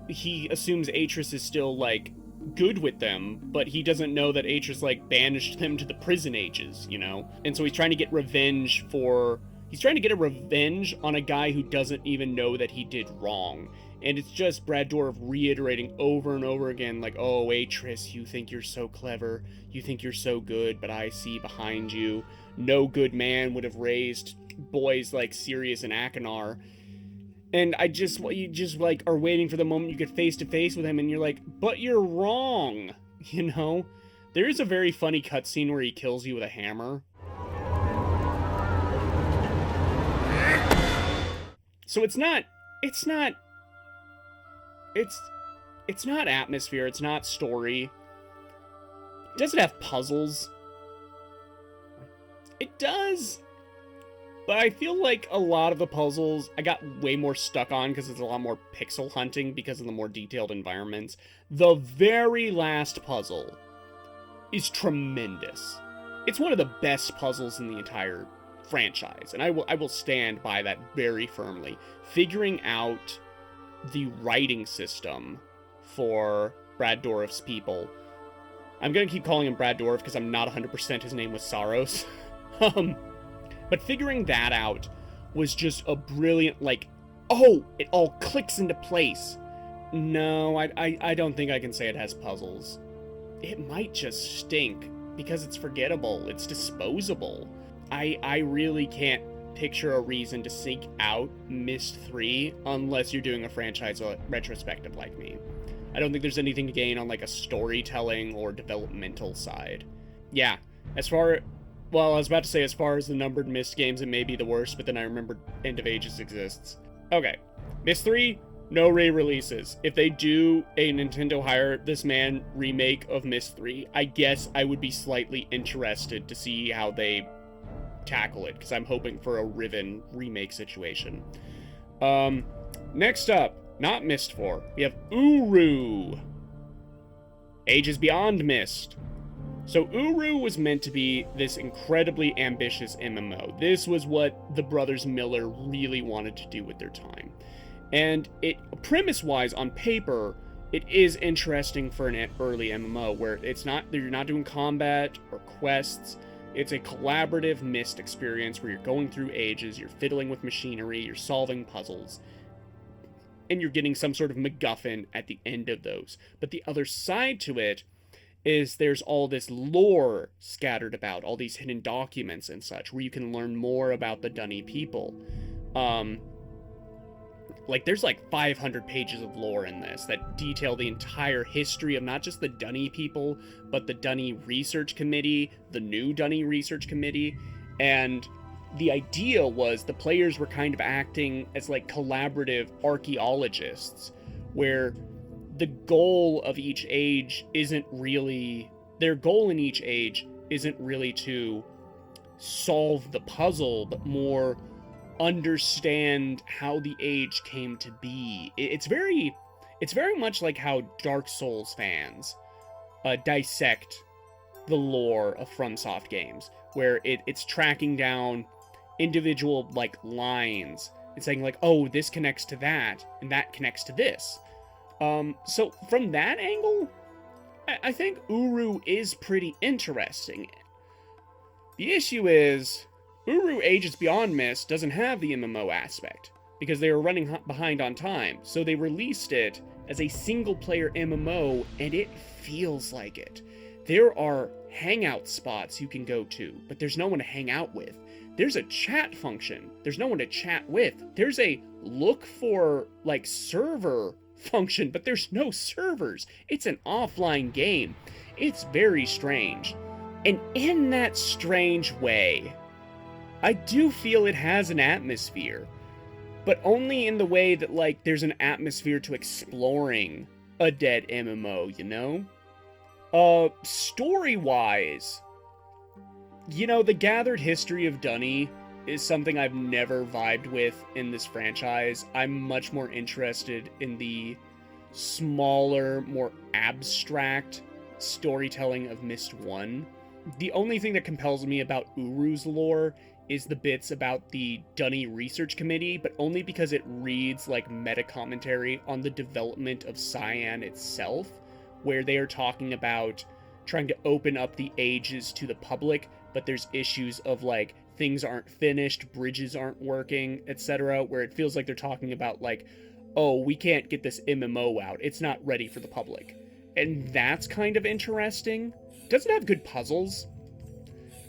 he assumes Atreus is still like good with them, but he doesn't know that Atreus like banished them to the prison ages, you know, and so he's trying to get revenge for. He's trying to get a revenge on a guy who doesn't even know that he did wrong. And it's just Brad Dourif reiterating over and over again, like, oh, Atreus, you think you're so clever. You think you're so good, but I see behind you. No good man would have raised boys like Sirius and Achenar. And you just like are waiting for the moment you get face to face with him, and you're like, but you're wrong, you know? There is a very funny cutscene where he kills you with a hammer. So it's not atmosphere, it's not story. Does it have puzzles? It does. But I feel like a lot of the puzzles I got way more stuck on because it's a lot more pixel hunting because of the more detailed environments. The very last puzzle is tremendous. It's one of the best puzzles in the entire franchise, and I will stand by that very firmly. Figuring out the writing system for Brad Dourif's people. I'm gonna keep calling him Brad Dourif because I'm not 100% his name was Saros. But figuring that out was just a brilliant, like, oh, it all clicks into place. No, I don't think I can say it has puzzles. It might just stink because it's forgettable, it's disposable. I really can't picture a reason to seek out Myst III unless you're doing a franchise retrospective like me. I don't think there's anything to gain on like a storytelling or developmental side. Yeah, I was about to say as far as the numbered Myst games, it may be the worst, but then I remembered End of Ages exists. Okay, Myst III, no re-releases. If they do a Nintendo Hire This Man remake of Myst III, I guess I would be slightly interested to see how they tackle it, because I'm hoping for a Riven remake situation. Next up, not Myst IV, we have Uru. Ages Beyond Myst. So Uru was meant to be this incredibly ambitious MMO. This was what the Brothers Miller really wanted to do with their time. And it, premise-wise, on paper, it is interesting for an early MMO, where you're not doing combat or quests. It's a collaborative Myst experience where you're going through ages, you're fiddling with machinery, you're solving puzzles, and you're getting some sort of MacGuffin at the end of those. But the other side to it is there's all this lore scattered about, all these hidden documents and such, where you can learn more about the Dunny people. Like, there's like 500 pages of lore in this that detail the entire history of not just the Dunny people, but the Dunny Research Committee, the new Dunny Research Committee, and the idea was the players were kind of acting as like collaborative archaeologists, where the goal of each age isn't really, their goal in each age isn't really to solve the puzzle, but more understand how the age came to be. It's very much like how Dark Souls fans dissect the lore of FromSoft games, where it's tracking down individual like lines and saying like, oh, this connects to that and that connects to this. So from that angle, I think Uru is pretty interesting. The issue is Uru Ages Beyond Myst doesn't have the MMO aspect, because they were running behind on time, so they released it as a single-player MMO, and it feels like it. There are hangout spots you can go to, but there's no one to hang out with. There's a chat function, there's no one to chat with. There's a look for, like, server function, but there's no servers. It's an offline game. It's very strange. And in that strange way, I do feel it has an atmosphere, but only in the way that, like, there's an atmosphere to exploring a dead MMO, you know? Story-wise, you know, the gathered history of Dunny is something I've never vibed with in this franchise. I'm much more interested in the smaller, more abstract storytelling of Myst I. The only thing that compels me about Uru's lore is the bits about the Dunny Research Committee, but only because it reads like meta-commentary on the development of Cyan itself, where they are talking about trying to open up the ages to the public, but there's issues of like things aren't finished, bridges aren't working, etc., where it feels like they're talking about like, oh, we can't get this MMO out, it's not ready for the public. And that's kind of interesting. Does it have good puzzles?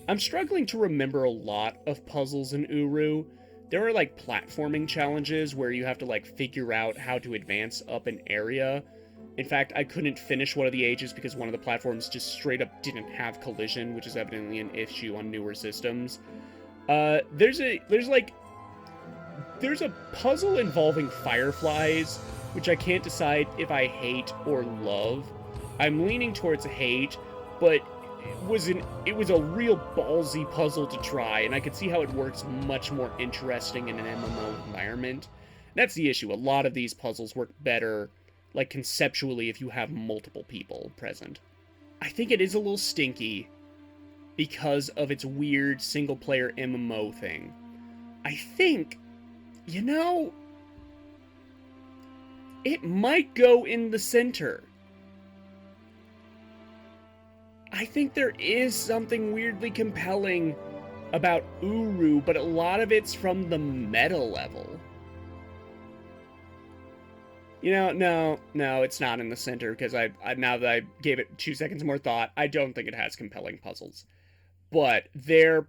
I'm struggling to remember a lot of puzzles in Uru. There are like platforming challenges where you have to like figure out how to advance up an area. In fact, I couldn't finish one of the ages because one of the platforms just straight up didn't have collision, which is evidently an issue on newer systems. There's a puzzle involving fireflies, which I can't decide if I hate or love. I'm leaning towards hate, but it was a real ballsy puzzle to try, and I could see how it works much more interesting in an MMO environment. That's the issue. A lot of these puzzles work better, like, conceptually if you have multiple people present. I think it is a little stinky because of its weird single-player MMO thing. I think, you know, it might go in the center. I think there is something weirdly compelling about Uru, but a lot of it's from the meta level. You know, no, it's not in the center, because I now that I gave it 2 seconds more thought, I don't think it has compelling puzzles. But their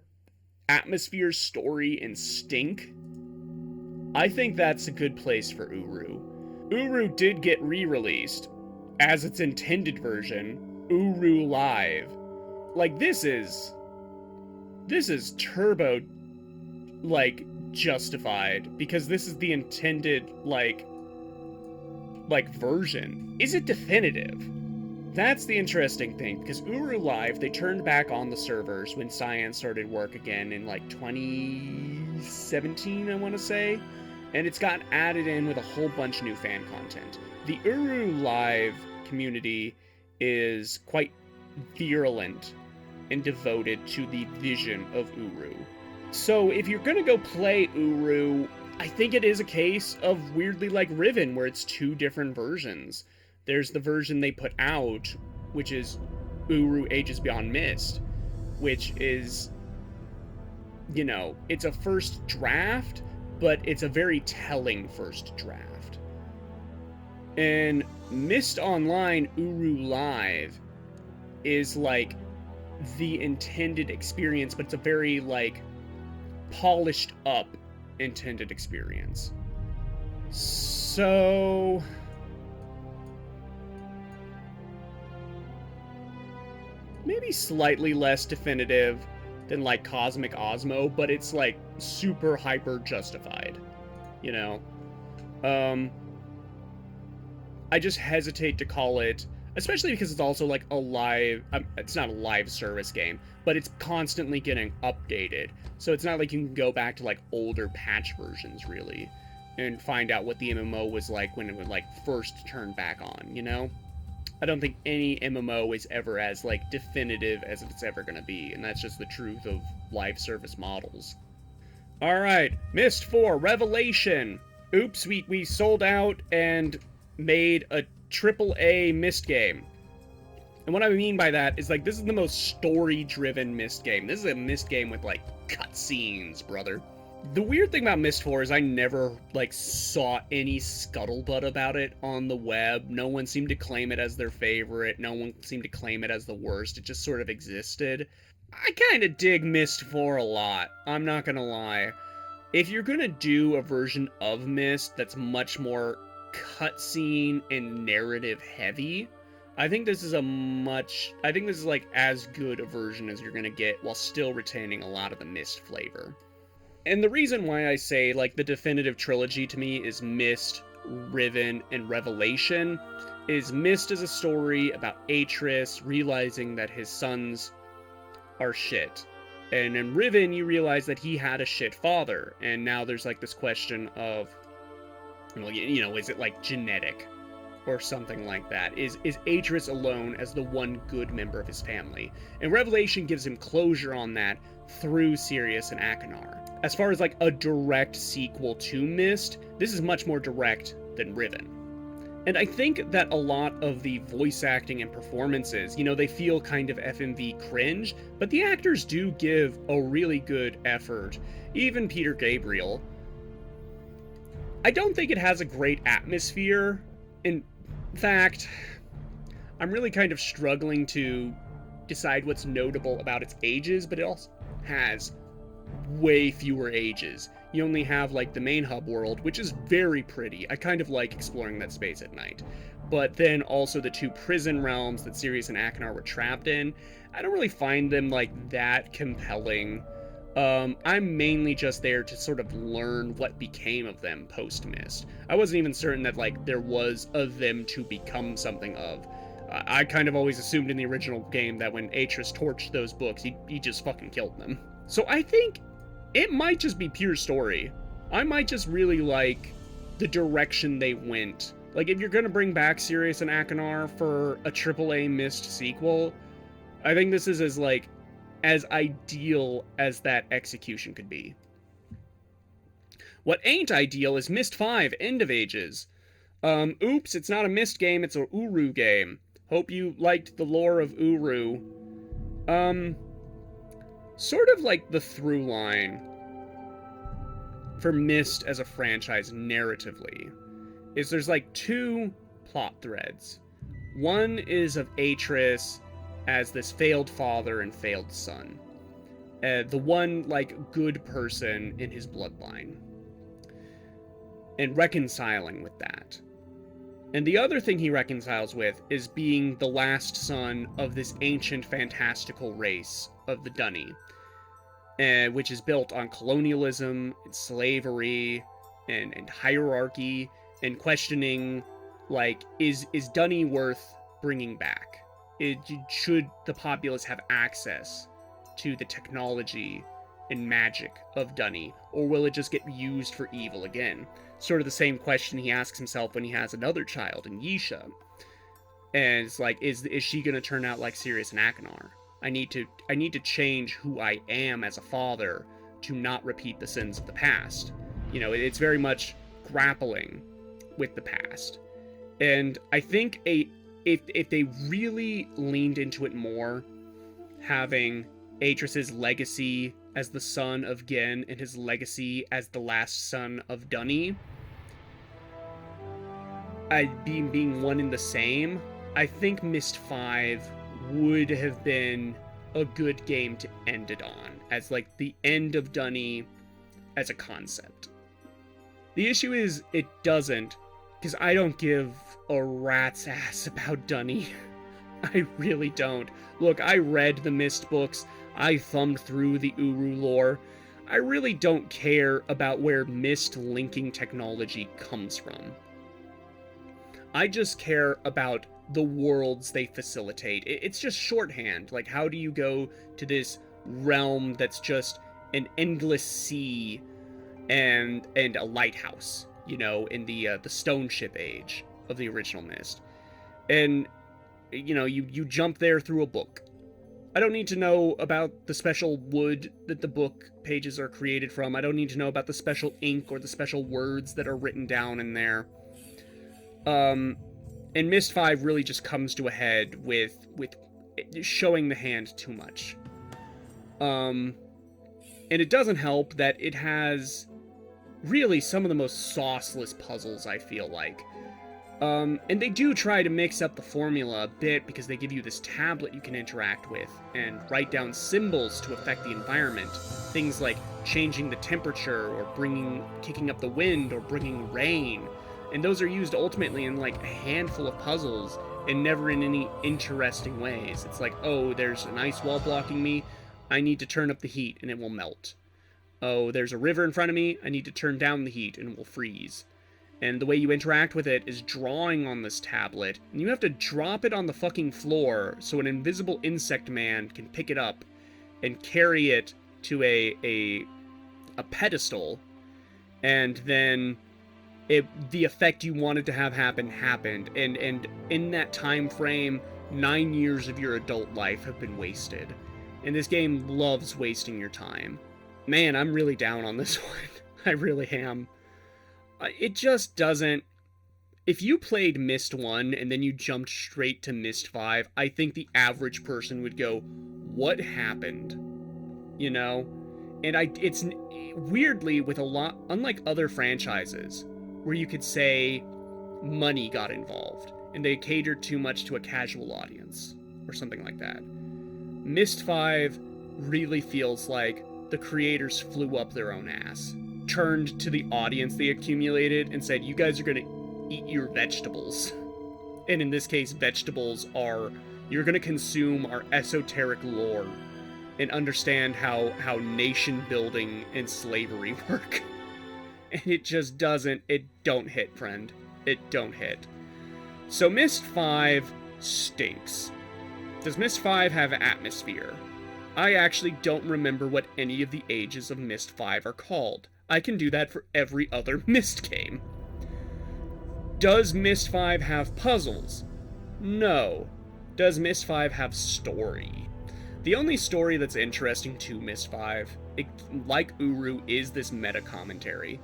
atmosphere, story, and stink, I think that's a good place for Uru. Uru did get re-released as its intended version, Uru Live. Like, this is turbo, like, justified, because this is the intended, like version. Is it definitive? That's the interesting thing, because Uru Live, they turned back on the servers when Cyan started work again in, like, 2017, I want to say, and it's gotten added in with a whole bunch of new fan content. The Uru Live community is quite virulent and devoted to the vision of Uru. So if you're gonna go play Uru, I think it is a case of weirdly like Riven, where it's 2 different versions. There's the version they put out, which is Uru Ages Beyond Myst, which is, you know, it's a first draft, but it's a very telling first draft. And Myst Online Uru Live is like the intended experience, but it's a very like polished up intended experience. So maybe slightly less definitive than like Cosmic Osmo, but it's like super hyper justified, you know? Um, I just hesitate to call it, especially because it's also like a live, it's not a live service game, but it's constantly getting updated. So it's not like you can go back to like older patch versions really and find out what the MMO was like when it would like first turn back on, you know? I don't think any MMO is ever as like definitive as it's ever going to be, and that's just the truth of live service models. All right, Myst IV Revelation. Oops, we sold out and made a AAA Myst game. And what I mean by that is like this is the most story-driven Myst game. This is a Myst game with like cutscenes, brother. The weird thing about Myst IV is I never like saw any scuttlebutt about it on the web. No one seemed to claim it as their favorite. No one seemed to claim it as the worst. It just sort of existed. I kind of dig Myst IV a lot. I'm not gonna lie. If you're gonna do a version of Myst that's much more cutscene and narrative heavy, I think this is like as good a version as you're gonna get while still retaining a lot of the Myst flavor. And the reason why I say like the definitive trilogy to me is Myst, Riven, and Revelation is Myst is a story about Atreus realizing that his sons are shit. And in Riven, you realize that he had a shit father, and now there's like this question of, well, you know, is it like genetic or something like that? Is Atreus alone as the one good member of his family? And Revelation gives him closure on that through Sirius and Achenar. As far as like a direct sequel to Myst, this is much more direct than Riven. And I think that a lot of the voice acting and performances, you know, they feel kind of FMV cringe, but the actors do give a really good effort. Even Peter Gabriel. I don't think it has a great atmosphere. In fact, I'm really kind of struggling to decide what's notable about its ages, but it also has way fewer ages. You only have like the main hub world, which is very pretty. I kind of like exploring that space at night. But then also the two prison realms that Sirius and Achenar were trapped in. I don't really find them like that compelling. I'm mainly just there to sort of learn what became of them post-Myst. I wasn't even certain that like there was a them to become something of. I kind of always assumed in the original game that when Atreus torched those books, he just fucking killed them. So I think it might just be pure story. I might just really like the direction they went. Like, if you're gonna bring back Sirius and Achenar for a AAA Myst sequel, I think this is as ideal as that execution could be. What ain't ideal is Myst V, End of Ages. Oops, it's not a Myst game, it's a Uru game. Hope you liked the lore of Uru. Sort of like the through line for Myst as a franchise narratively is there's like two plot threads. One is of Atreus as this failed father and failed son. The one like good person in his bloodline. And reconciling with that. And the other thing he reconciles with is being the last son of this ancient fantastical race of the Dunny, which is built on colonialism and slavery and hierarchy and questioning, like, is Dunny worth bringing back? Should the populace have access to the technology and magic of Dunny, or will it just get used for evil again? Sort of the same question he asks himself when he has another child in Yisha. And it's like, is she gonna turn out like Sirius and Achenar? I need to change who I am as a father to not repeat the sins of the past. You know, it's very much grappling with the past. And I think if they really leaned into it more, having Atreus's legacy as the son of Gen and his legacy as the last son of Dunny, being one in the same, I think Myst V would have been a good game to end it on, as like the end of Dunny as a concept. The issue is, it doesn't, because I don't give a rat's ass about Dunny. I really don't. Look, I read the Myst books, I thumbed through the Uru lore. I really don't care about where Myst linking technology comes from. I just care about the worlds they facilitate. It's just shorthand. Like, how do you go to this realm that's just an endless sea and a lighthouse, you know, in the stone ship age of the original Myst? And you know, you jump there through a book. I don't need to know about the special wood that the book pages are created from. I don't need to know about the special ink or the special words that are written down in there. And Myst V really just comes to a head with showing the hand too much. And it doesn't help that it has really some of the most sauceless puzzles, I feel like. And they do try to mix up the formula a bit because they give you this tablet you can interact with and write down symbols to affect the environment. Things like changing the temperature or kicking up the wind or bringing rain. And those are used ultimately in like a handful of puzzles and never in any interesting ways. It's like, oh, there's an ice wall blocking me. I need to turn up the heat and it will melt. Oh, there's a river in front of me. I need to turn down the heat and it will freeze. And the way you interact with it is drawing on this tablet, and you have to drop it on the fucking floor so an invisible insect man can pick it up and carry it to a pedestal, and then the effect you wanted to have happen happened, and in that time frame, 9 years of your adult life have been wasted. And this game loves wasting your time. Man, I'm really down on this one. I really am. It just doesn't... If you played Myst 1 and then you jumped straight to Myst 5, I think the average person would go, what happened? You know? And it's weirdly with a lot... Unlike other franchises, where you could say money got involved, and they catered too much to a casual audience, or something like that. Myst 5 really feels like the creators flew up their own ass. Turned to the audience they accumulated and said, you guys are gonna eat your vegetables. And in this case, vegetables are, you're gonna consume our esoteric lore and understand how nation building and slavery work. And it just don't hit, friend. It don't hit. So Myst 5 stinks. Does Myst 5 have atmosphere? I actually don't remember what any of the ages of Myst 5 are called. I can do that for every other Myst game. Does Myst 5 have puzzles? No. Does Myst 5 have story? The only story that's interesting to Myst 5, like Uru, is this meta commentary,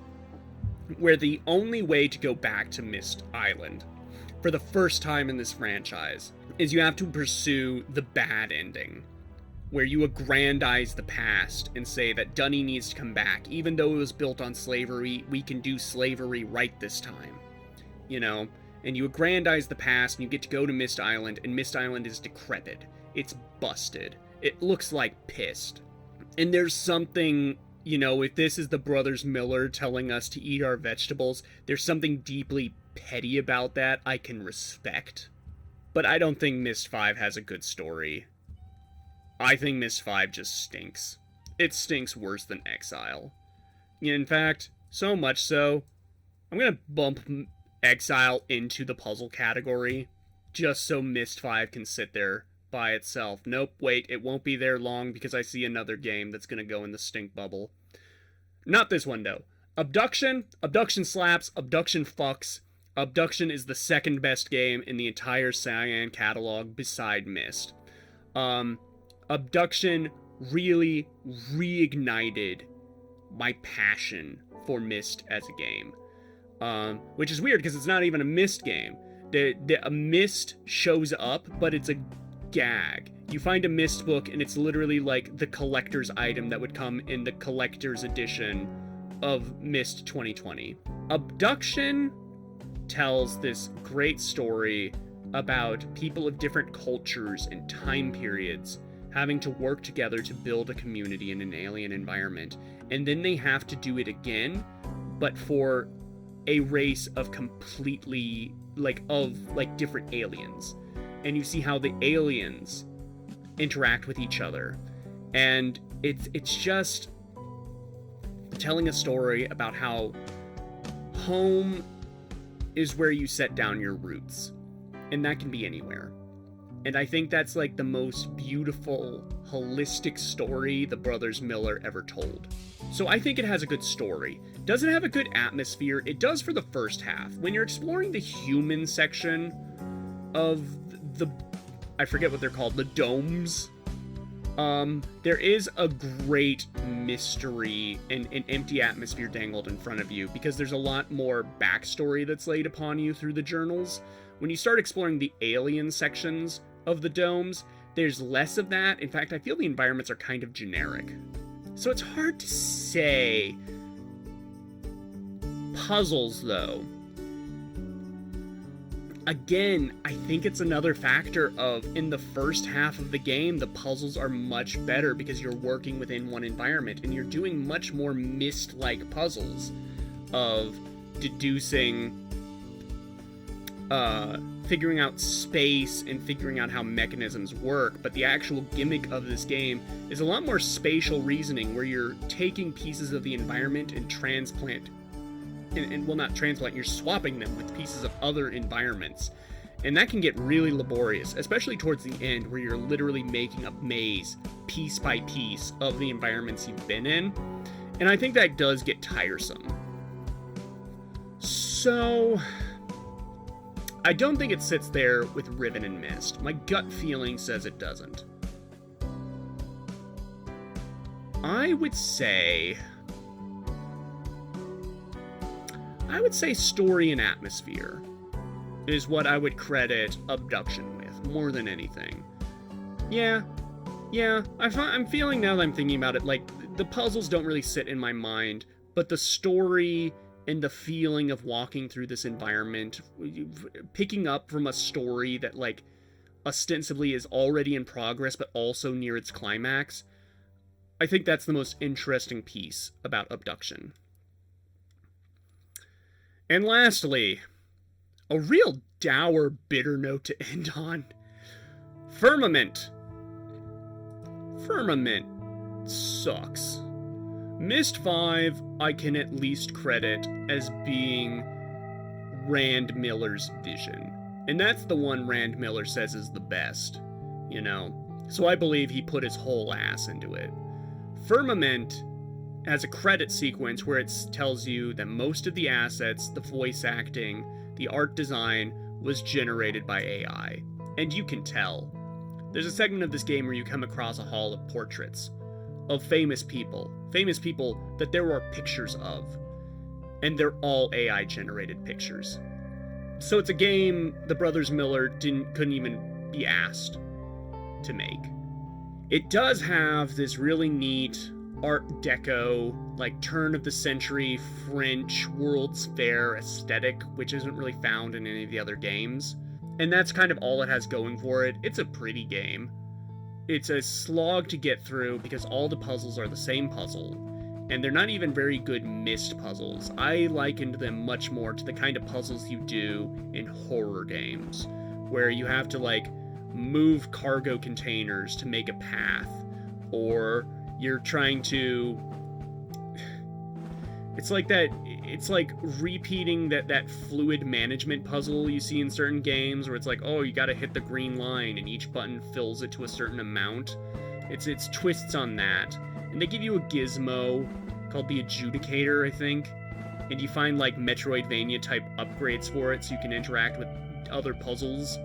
where the only way to go back to Myst Island, for the first time in this franchise, is you have to pursue the bad ending, where you aggrandize the past and say that Dunny needs to come back. Even though it was built on slavery, we can do slavery right this time. You know? And you aggrandize the past, and you get to go to Myst Island, and Myst Island is decrepit. It's busted. It looks like Pyst. And there's something, you know, if this is the Brothers Miller telling us to eat our vegetables, there's something deeply petty about that I can respect. But I don't think Myst 5 has a good story. I think Myst 5 just stinks. It stinks worse than Exile. In fact, so much so, I'm gonna bump Exile into the puzzle category, just so Myst 5 can sit there by itself. Nope, wait, it won't be there long because I see another game that's gonna go in the stink bubble. Not this one, though. Obduction slaps, Obduction fucks. Obduction is the second best game in the entire Cyan Catalog beside Myst. Obduction really reignited my passion for Myst as a game. Which is weird because it's not even a Myst game. A Myst shows up, but it's a gag. You find a Myst book and it's literally like the collector's item that would come in the collector's edition of Myst 2020. Obduction tells this great story about people of different cultures and time periods having to work together to build a community in an alien environment, and then they have to do it again, but for a race of completely, different aliens. And you see how the aliens interact with each other. And it's just telling a story about how home is where you set down your roots. And that can be anywhere. And I think that's like the most beautiful, holistic story the Brothers Miller ever told. So I think it has a good story. Does it have a good atmosphere? It does for the first half. When you're exploring the human section of I forget what they're called, the domes, there is a great mystery and an empty atmosphere dangled in front of you, because there's a lot more backstory that's laid upon you through the journals. When you start exploring the alien sections of the domes, there's less of that. In fact, I feel the environments are kind of generic. So it's hard to say. Puzzles, though. Again, I think it's another factor of, in the first half of the game, the puzzles are much better because you're working within one environment, and you're doing much more Myst-like puzzles of deducing, figuring out space and figuring out how mechanisms work. But the actual gimmick of this game is a lot more spatial reasoning, where you're taking pieces of the environment and you're swapping them with pieces of other environments. And that can get really laborious, especially towards the end, where you're literally making a maze piece by piece of the environments you've been in. And I think that does get tiresome. So I don't think it sits there with Riven and Myst. My gut feeling says it doesn't. I would say story and atmosphere is what I would credit Obduction with, more than anything. Yeah, I'm feeling, now that I'm thinking about it, like, the puzzles don't really sit in my mind, but the story and the feeling of walking through this environment, picking up from a story that, like, ostensibly is already in progress, but also near its climax, I think that's the most interesting piece about Obduction. And lastly, a real dour, bitter note to end on. Firmament. Firmament sucks. Myst V, I can at least credit as being Rand Miller's vision. And that's the one Rand Miller says is the best, you know? So I believe he put his whole ass into it. Firmament has a credit sequence where it tells you that most of the assets, the voice acting, the art design, was generated by AI. And you can tell. There's a segment of this game where you come across a hall of portraits of famous people that there are pictures of, and they're all AI generated pictures. So it's a game the Brothers Miller couldn't even be asked to make. It does have this really neat Art Deco, like turn of the century French World's Fair aesthetic, which isn't really found in any of the other games. And that's kind of all it has going for it. It's a pretty game. It's a slog to get through because all the puzzles are the same puzzle. And they're not even very good Myst puzzles. I likened them much more to the kind of puzzles you do in horror games, where you have to, like, move cargo containers to make a path, or you're trying to... It's like repeating that fluid management puzzle you see in certain games, where it's like, oh, you gotta hit the green line and each button fills it to a certain amount. It's twists on that. And they give you a gizmo called the Adjudicator, I think. And you find, like, Metroidvania type upgrades for it so you can interact with other puzzles.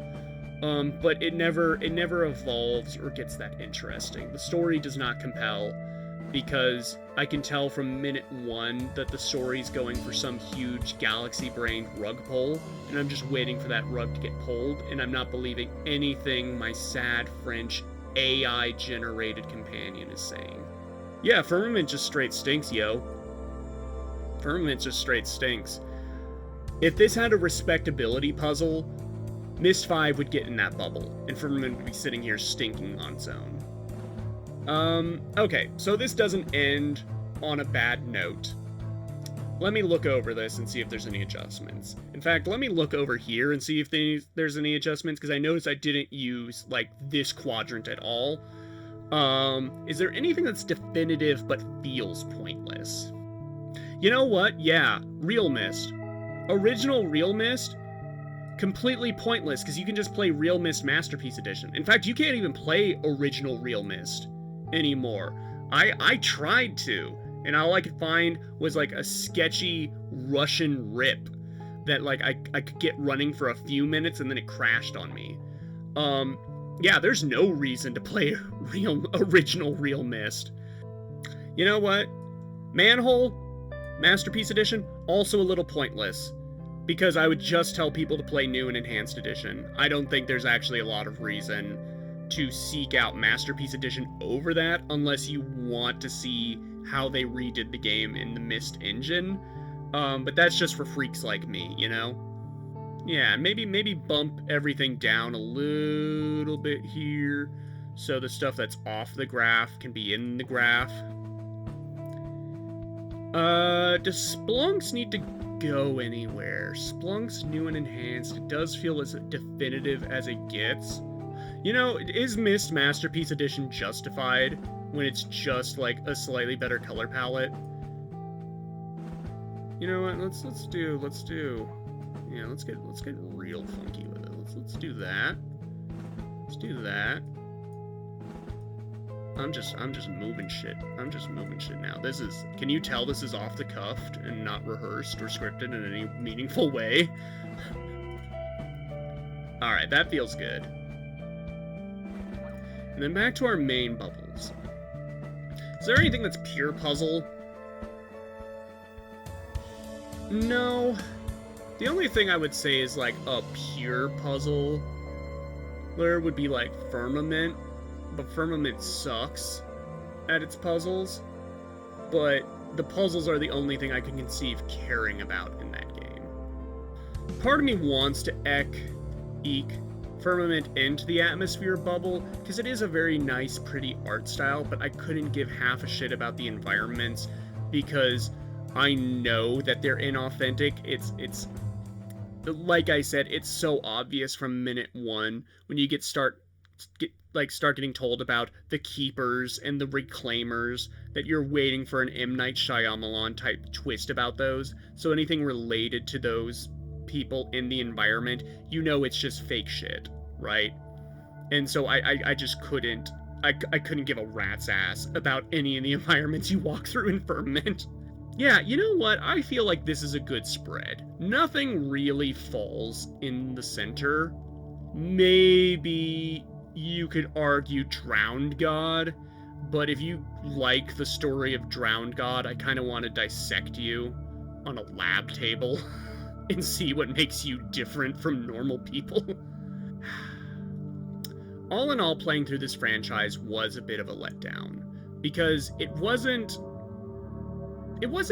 But it never evolves or gets that interesting. The story does not compel, because I can tell from minute one that the story's going for some huge galaxy-brained rug pull, and I'm just waiting for that rug to get pulled, and I'm not believing anything my sad French AI-generated companion is saying. Yeah, Firmament just straight stinks, yo. Firmament just straight stinks. If this had a respectability puzzle, Myst V would get in that bubble, and Firmament would be sitting here stinking on its own. Okay, so this doesn't end on a bad note. Let me look over this and see if there's any adjustments. In fact, let me look over here and see if there's any adjustments, because I noticed I didn't use, like, this quadrant at all. Is there anything that's definitive but feels pointless? You know what? Yeah, Real Myst. Original Real Myst, completely pointless, because you can just play Real Myst Masterpiece Edition. In fact, you can't even play original Real Myst anymore. I tried to, and all I could find was like a sketchy Russian rip that like I could get running for a few minutes and then it crashed on me. Yeah, there's no reason to play original Real Myst. You know what? Manhole, Masterpiece Edition, also a little pointless, because I would just tell people to play New and Enhanced Edition. I don't think there's actually a lot of reason to seek out Masterpiece Edition over that, unless you want to see how they redid the game in the Myst engine. But that's just for freaks like me, you know? Yeah, maybe bump everything down a little bit here, so the stuff that's off the graph can be in the graph. Does Spelunx need to go anywhere? Spelunx New and Enhanced, it does feel as definitive as it gets. You know, is Myst Masterpiece Edition justified when it's just like a slightly better color palette? You know what? Let's do. Yeah, let's get real funky with it. Let's do that. Let's do that. I'm just moving shit. I'm just moving shit now. This is, can you tell this is off the cuff and not rehearsed or scripted in any meaningful way? Alright, that feels good. And then back to our main bubbles. Is there anything that's pure puzzle? No. The only thing I would say is like a pure puzzle there would be like Firmament, but Firmament sucks at its puzzles. But the puzzles are the only thing I can conceive caring about in that game. Part of me wants to eke Firmament into the atmosphere bubble, because it is a very nice, pretty art style, but I couldn't give half a shit about the environments because I know that they're inauthentic. It's like I said, it's so obvious from minute one when you start getting told about the Keepers and the Reclaimers that you're waiting for an M. Night Shyamalan type twist about those. So anything related to those people in the environment, you know it's just fake shit, right? And so I just couldn't give a rat's ass about any of the environments you walk through in Firmament. Yeah, you know what? I feel like this is a good spread. Nothing really falls in the center. Maybe you could argue Drowned God, but if you like the story of Drowned God, I kind of want to dissect you on a lab table and see what makes you different from normal people. All in all, playing through this franchise was a bit of a letdown, because it wasn't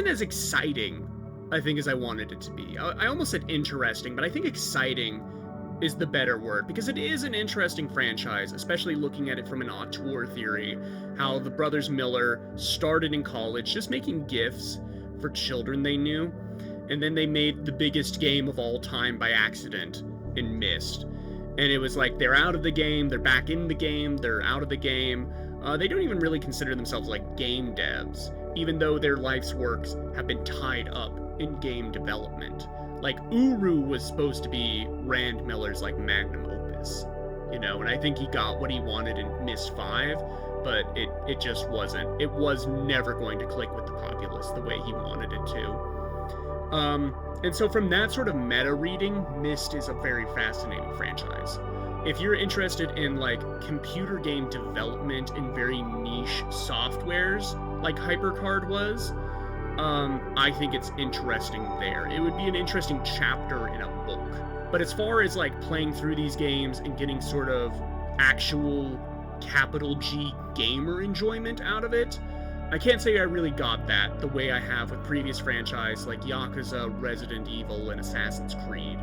as exciting, I think, as I wanted it to be. I almost said interesting, but I think exciting is the better word, because it is an interesting franchise, especially looking at it from an auteur theory, how the brothers Miller started in college just making gifts for children they knew, and then they made the biggest game of all time by accident in Myst. And it was like, they're out of the game, they're back in the game, they're out of the game. They don't even really consider themselves like game devs, even though their life's works have been tied up in game development. Like, Uru was supposed to be Rand Miller's like magnum opus, you know, and I think he got what he wanted in Myst V, but it just wasn't. It was never going to click with the populace the way he wanted it to. And so from that sort of meta reading, Myst is a very fascinating franchise. If you're interested in like computer game development in very niche softwares, like HyperCard was, I think it's interesting there. It would be an interesting chapter in a book. But as far as like playing through these games and getting sort of actual capital G gamer enjoyment out of it, I can't say I really got that the way I have with previous franchises like Yakuza, Resident Evil, and Assassin's Creed.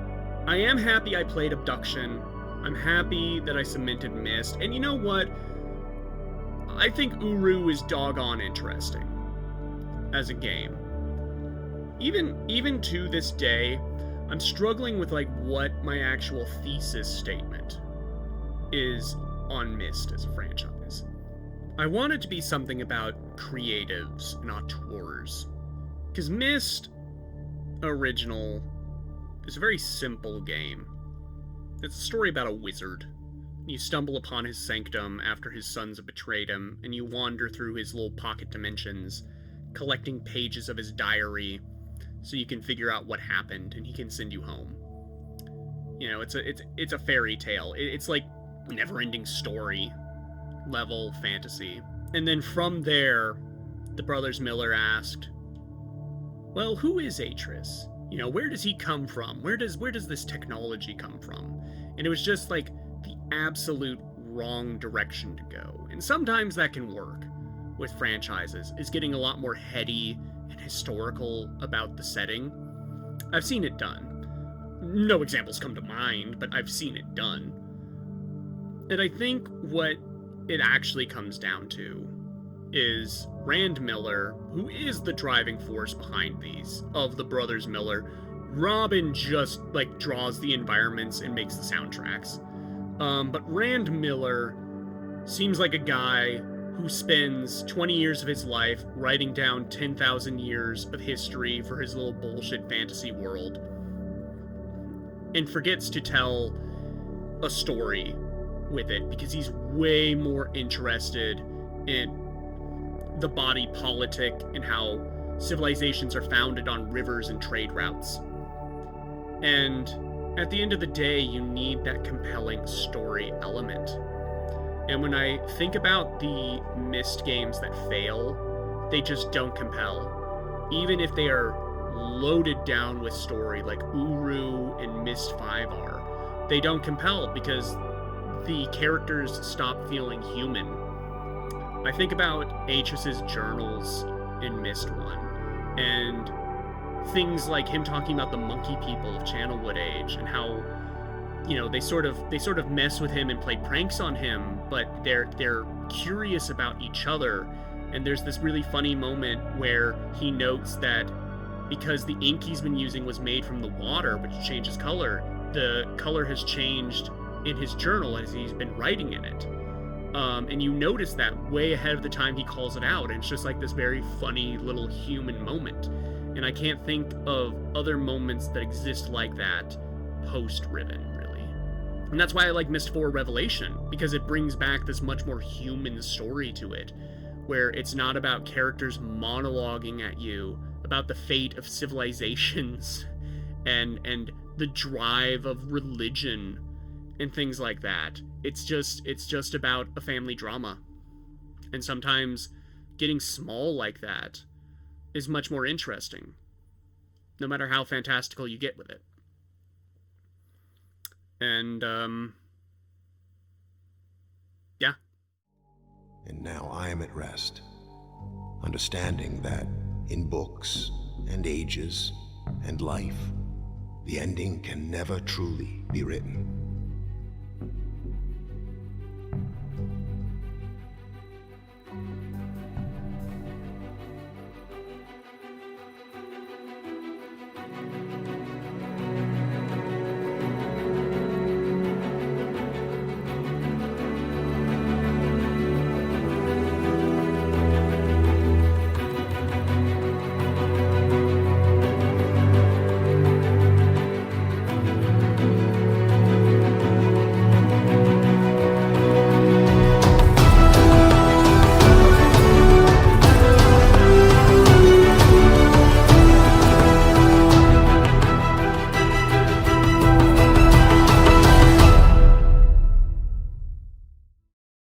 I am happy I played Obduction. I'm happy that I cemented Myst. And you know what? I think Uru is doggone interesting as a game. even to this day, I'm struggling with like what my actual thesis statement is on Myst as a franchise. I want it to be something about creatives and auteurs. Because Myst original is a very simple game. It's a story about a wizard. You stumble upon his sanctum after his sons have betrayed him, and you wander through his little pocket dimensions, collecting pages of his diary so you can figure out what happened and he can send you home. You know, it's a fairy tale. It's like never-ending story level fantasy. And then from there, the brothers Miller asked, well, who is Atris? You know, where does he come from? Where does this technology come from? And it was just like the absolute wrong direction to go. And sometimes that can work with franchises, is getting a lot more heady and historical about the setting. I've seen it done. No examples come to mind, but I've seen it done. And I think what it actually comes down to is Rand Miller, who is the driving force behind these, of the brothers Miller. Robin just, like, draws the environments and makes the soundtracks. But Rand Miller seems like a guy who spends 20 years of his life writing down 10,000 years of history for his little bullshit fantasy world, and forgets to tell a story with it because he's way more interested in the body politic and how civilizations are founded on rivers and trade routes. And at the end of the day, you need that compelling story element. And when I think about the Myst games that fail, they just don't compel. Even if they are loaded down with story, like Uru and Myst V are, they don't compel because the characters stop feeling human. I think about Atris's journals in Myst 1, and things like him talking about the monkey people of Channelwood Age, and how, you know, they sort of mess with him and play pranks on him, but they're curious about each other. And there's this really funny moment where he notes that because the ink he's been using was made from the water, which changes color, the color has changed in his journal as he's been writing in it. And you notice that way ahead of the time he calls it out, and it's just like this very funny little human moment. And I can't think of other moments that exist like that post-Riven, really. And that's why I like Myst IV Revelation, because it brings back this much more human story to it, where it's not about characters monologuing at you about the fate of civilizations and the drive of religion and things like that. It's just about a family drama. And sometimes getting small like that is much more interesting, no matter how fantastical you get with it. And, yeah. And now I am at rest, understanding that in books and ages and life, the ending can never truly be written.